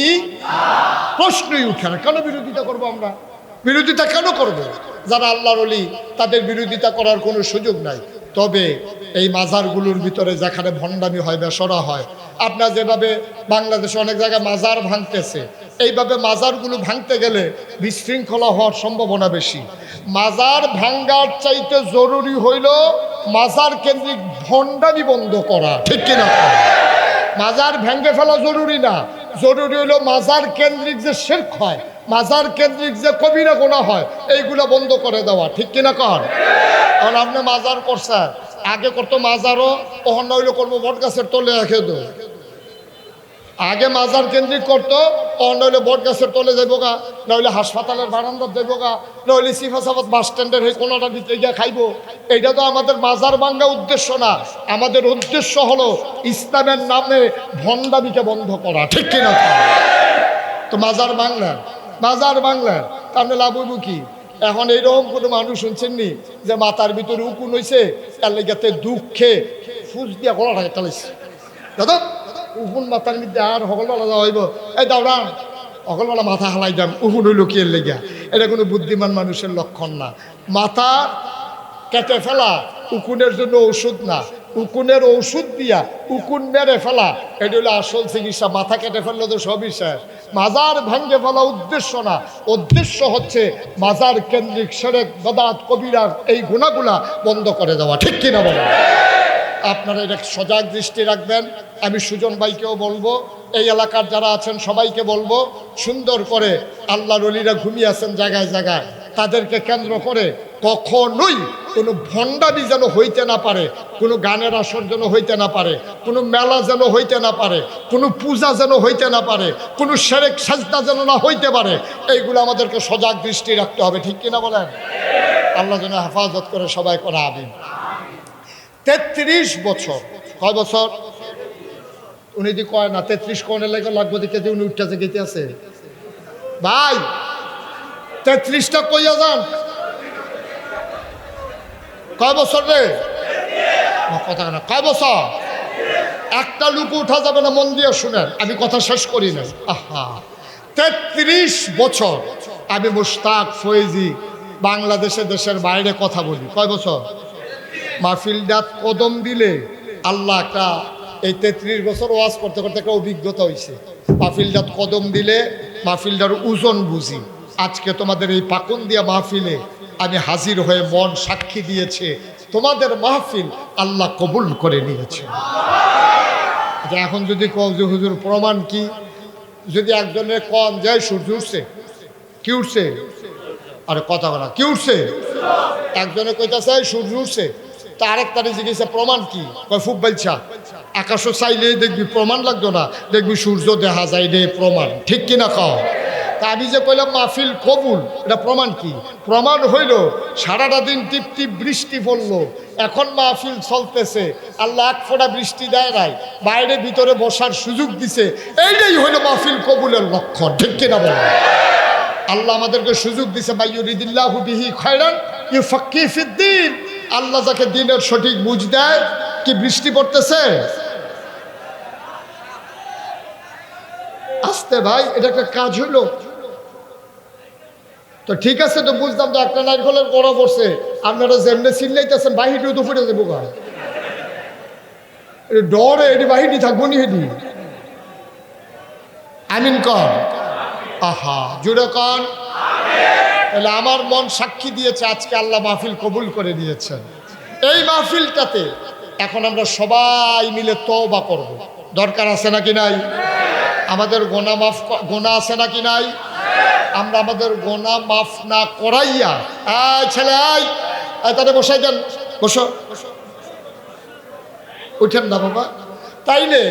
প্রশ্নই উঠে না। কেন বিরোধিতা করব? আমরা বিরোধিতা কেন করব? যারা আল্লাহর অলি তাদের বিরোধিতা করার কোনো সুযোগ নাই। তবে এই মাজারগুলোর ভিতরে যেখানে ভণ্ডামি হয়, বেসরা হয়, আপনার যেভাবে বাংলাদেশে অনেক জায়গায় মাজার ভাঙতেছে, এইভাবে মাজারগুলো ভাঙতে গেলে বিশৃঙ্খলা হওয়ার সম্ভাবনা বেশি। মাজার ভাঙ্গার চাইতে জরুরি হইল মাজার কেন্দ্রিক ভণ্ডামি বন্ধ করা, ঠিক কিনা? মাজার ভেঙে ফেলা জরুরি না, জরুরি হইল মাজার কেন্দ্রিক যে শিরক হয়, মাজার কেন্দ্রিক যে কবিরা গুনাহ হয়, এইগুলো বন্ধ করে দেওয়া, ঠিক কিনা কর? আর আপনি মাজার করছেন, আগে করতো মাজারও, ওখান হইলো করবো বট গাছের তলে রেখে দো। আগে মাজার কেন্দ্রিক করতো, নইলে বট গাছের তলে যাইব গা, নইলে হাসপাতালের বারান্দার যাইব গা, নইলে সিফাসাবাদ বাস স্ট্যান্ডের হয়ে কোনোটা দিতে গিয়ে খাইবো। এইটা তো আমাদের মাজার ভাঙ্গা উদ্দেশ্য না। আমাদের উদ্দেশ্য হলো ইসলামের নামে ভণ্ডামিকে বন্ধ করা, ঠিক কিনা? তো মাজার বাংলার, মাজার বাংলার তাহলে লাভ হইব কি? এখন এইরকম কোনো মানুষ শুনছেননি যে মাথার ভিতরে উকুন হয়েছে, তার লেগে দুঃখে ফুস দিয়া গলা থাকে চালাইছে, দাদা উকুন মাথার মধ্যে আর সকলবেলা যাওয়া হইব, এই দাওড়ান সকলবেলা মাথা হালাই যাম, উকুন হইল কি লেগা? এটা কোনো বুদ্ধিমান মানুষের লক্ষণ না। মাথা কেটে ফেলা উকুনের জন্য ওষুধ না, উকুনের ওষুধ দিয়া উকুন মেরে ফেলা এটা হলো আসল চিকিৎসা। মাথা কেটে ফেললে তো সবই শেষ। মাজার ভেঙে ফেলা উদ্দেশ্য না, উদ্দেশ্য হচ্ছে মাজার কেন্দ্রিক শিরক, বিদআত, কবিরা এই গুনাহগুলা বন্ধ করে দেওয়া, ঠিক কিনা বলেন? আপনারা এটা সজাগ দৃষ্টি রাখবেন। আমি সুজন ভাইকেও বলবো, এই এলাকার যারা আছেন সবাইকে বলবো, সুন্দর করে আল্লাহর ওলিরা ঘুমিয়ে আছেন জায়গায় জায়গায়, তাদেরকে কেন্দ্র করে কখনোই কোনো ভণ্ডামি যেন হইতে না পারে, কোনো গানের আসর যেন হইতে না পারে, কোনো মেলা যেন হইতে না পারে, কোনো পূজা যেন হইতে না পারে, কোনো শিরক সাজদা যেন না হইতে পারে। এইগুলো আমাদেরকে সজাগ দৃষ্টি রাখতে হবে, ঠিক কিনা বলেন? আল্লাহ যেন হেফাজত করে, সবাই করে আমিন। 33 বছর, কয় বছর উনি দি কয় না, 33 কোণে লেগে লাগবো দিকে যে উনি উঠতেছে গেতে আছে। ভাই 33টা কইয়া যান, কয় বছর রে? কথা না, কয় বছর? একটা লুক উঠা যাবে না, মন দিয়ে শুনেন, আমি কথা শেষ করি না। আহা, 33 বছর আমি মুশতাক ফয়েজি বাংলাদেশে দেশের বাইরে কথা বলি। কয় বছর? মাহফিলদাত কদম দিলে আল্লাহ একটা, এই 33 বছর ওয়াজ করতে করতে একটা অভিজ্ঞতা হয়েছে। মাহফিলদাত কদম দিলে মাহফিলদার ওজন বুঝি। আজকে তোমাদের এই পাকুন দিয়া মাহফিলে আমি হাজির হয়ে মন সাক্ষী দিয়েছে, তোমাদের মাহফিল আল্লাহ কবুল করে নিয়েছে। এখন যদি কও যে হুজুর প্রমাণ কি? যদি একজনের কন যায় সূর্য উঠছে, কি উঠছে? আরে কথা বলা, কি উঠছে? একজনে কইতাছে সূর্য উঠছে, তা আরেক তারে জিজ্ঞেসে প্রমাণ কি? কয় ফুক বাইলছা, আকাশও চাইলে দেখবি প্রমাণ লাগতো না, দেখবি সূর্য দেখা যায় রে প্রমাণ, ঠিক কিনা কও? তা আমি যে কইলাম মাহফিল কবুল, এটা প্রমাণ কি? প্রমাণ হইল সারাটা দিন টিপ টিপ বৃষ্টি পড়লো, এখন মাহফিল চলতেছে, আল্লাহ এক ফোঁটা বৃষ্টি দেয় নাই, বাইরে ভিতরে বসার সুযোগ দিছে, এইটাই হইল মাহফিল কবুলের লক্ষণ, ঠিক কিনা বলেন? আল্লাহ আমাদেরকে সুযোগ দিছে, মাইয়ুরিদিল্লাহু বিহি খায়রান ইউফাক্কিহু ফিদ্দীন। আল্লাহ যাকে দিনের সঠিক বুঝ দেয়। কি বৃষ্টি পড়তেছে? আস্তে ভাই, এটা একটা কাজ হইল। তো ঠিক আছে, তো বুঝতাম তো একটা নারকেলের কড়া পড়ছে, আপনারা যেমনি চিল্লাইতেছেন বাহিরেও তো ফুটে দেবো গা, ডরে এটি বাহিনী থাকবো নি হেডি। আমিন কর, আহা জুড়ে কর। তাহলে আমার মন সাক্ষী দিয়েছে আজকে আল্লাহ মাহফিল কবুল করে দিয়েছেন। এই মাহফিলটাতে এখন আমরা সবাই মিলে তওবা করব, দরকার আছে নাকি নাই? আমাদের গোনা আছে নাকি নাই? আমরা আমাদের গোনা মাফ না করাইয়া, ছেলে তাদের বসাই দেন, বসো, উঠেন না বাবা। তাইলে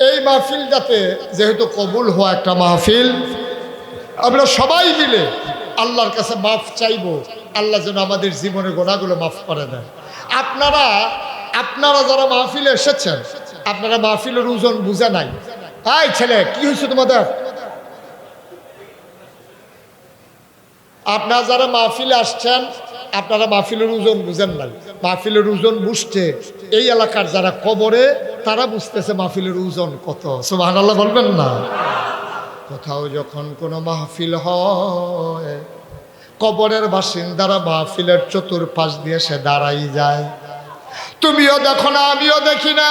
এই মাহফিলটাতে যেহেতু কবুল হওয়া একটা মাহফিল, আমরা সবাই মিলে আল্লাহর কাছে মাফ চাইব, আল্লাহ যেন আমাদের জীবনের গোনাগুলো মাফ করে দেন। আপনারা যারা মাহফিলে এসেছেন, আপনারা মাহফিলের ওজন বুঝে নাই। ছেলে কি হয়েছে তোমাদের? আপনারা যারা মাহফিলে আসছেন, আপনারা মাহফিলের ওজন বুঝেন নাই। মাহফিলের ওজন বুঝতে এই এলাকার যারা কবরে, তারা বুঝতেছে মাহফিলের ওজন কত। সুবহানাল্লাহ বলবেন না? কোথাও যখন কোনো মাহফিল হয়, কবরের বাসিন্দারা মাহফিলের চতুর্পাশ দিয়ে সে দাঁড়াই যায়। তুমিও দেখো না, আমিও দেখি না,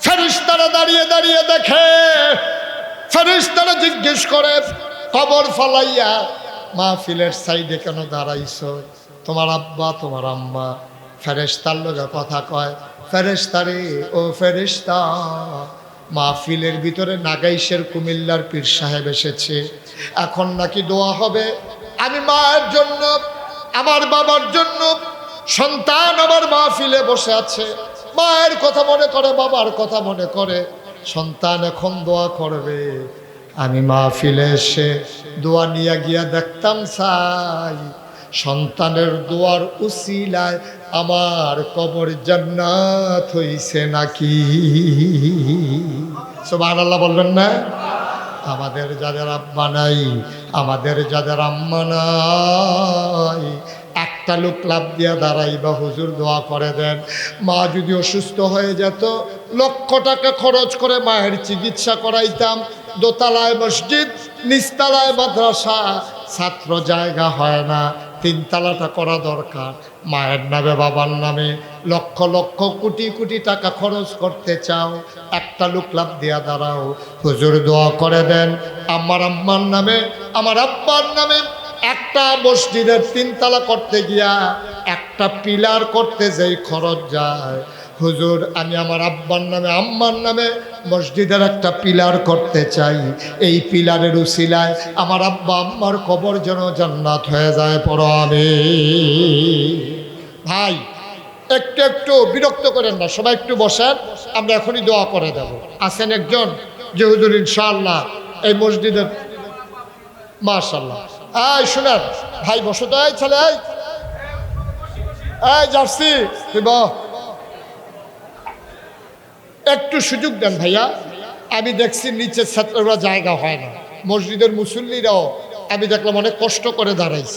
ফেরেশতারা দাঁড়িয়ে দাঁড়িয়ে দেখে। ফেরেশতারা জিজ্ঞেস করে, কবর ফালাইয়া মাহফিলের সাইডে কেন দাঁড়াইছো? তোমার আব্বা তোমার আম্মা। ফেরেশতার লগে কথা কয়, ফেরেশতারে ও ফেরেশতা, মাহফিলের ভিতরে নাগাইশের কুমিল্লার পীর সাহেব এসেছে, এখন নাকি দোয়া হবে। আমি মায়ের জন্য, আমার বাবার জন্য, সন্তান আমার মাহফিলে বসে আছে, মায়ের কথা মনে করে, বাবার কথা মনে করে, সন্তান এখন দোয়া করবে। আমি মাহফিলে এসে দোয়া নিয়ে গিয়া দেখতাম চাই, সন্তানের দোয়ার উসিলায় আমার কবর জান্নাত হইছে নাকি। সুবহানাল্লাহ বলবেন না? আমাদের যাদের আব্বা নাই, আমাদের যাদের আম্মা নাই, একটা লোক লাভ দিয়া দাঁড়াইবা, হুজুর দোয়া করে দেন। মা যদি অসুস্থ হয়ে যেত, লক্ষ টাকা খরচ করে মায়ের চিকিৎসা করাইতাম। দোতলায় মসজিদ, নিচতলায় মাদ্রাসা, ছাত্র জায়গা হয় না, তিনতলাটা করা দরকার। মায়ের নামে বাবার নামে লক্ষ লক্ষ কোটি কোটি টাকা খরচ করতে চাও, একটা লোক লাভ দিয়া দাঁড়াও, হুজুর দোয়া করে দেন আমার আম্মার নামে, আমার আব্বার নামে। একটা মসজিদের তিনতলা করতে গিয়া একটা পিলার করতে যেই খরচ যায়, হুজুর আমি আমার আব্বার নামে আম্মার নামে মসজিদের একটা পিলার করতে চাই, এই পিলারের উসিলায় আমার আব্বা আম্মার কবর যেন জান্নাত হয়ে যায়। পড়ো আমিন। ভাই একটু একটু বিরক্ত করেন না, সবাই একটু বসেন, আমরা এখনই দোয়া করে দেব। আছেন একজন যে হুজুর ইনশাআল্লাহ এই মসজিদের, মাশাআল্লাহ। শোনেন ভাই, বসো তো, ছেলে জার্সি, একটু সুযোগ দেন ভাইয়া। আমি দেখছি নিচের ছাত্ররা জায়গা হয় না, মসজিদের মুসল্লিরাও আমি দেখলাম অনেক কষ্ট করে দাঁড়াইছে।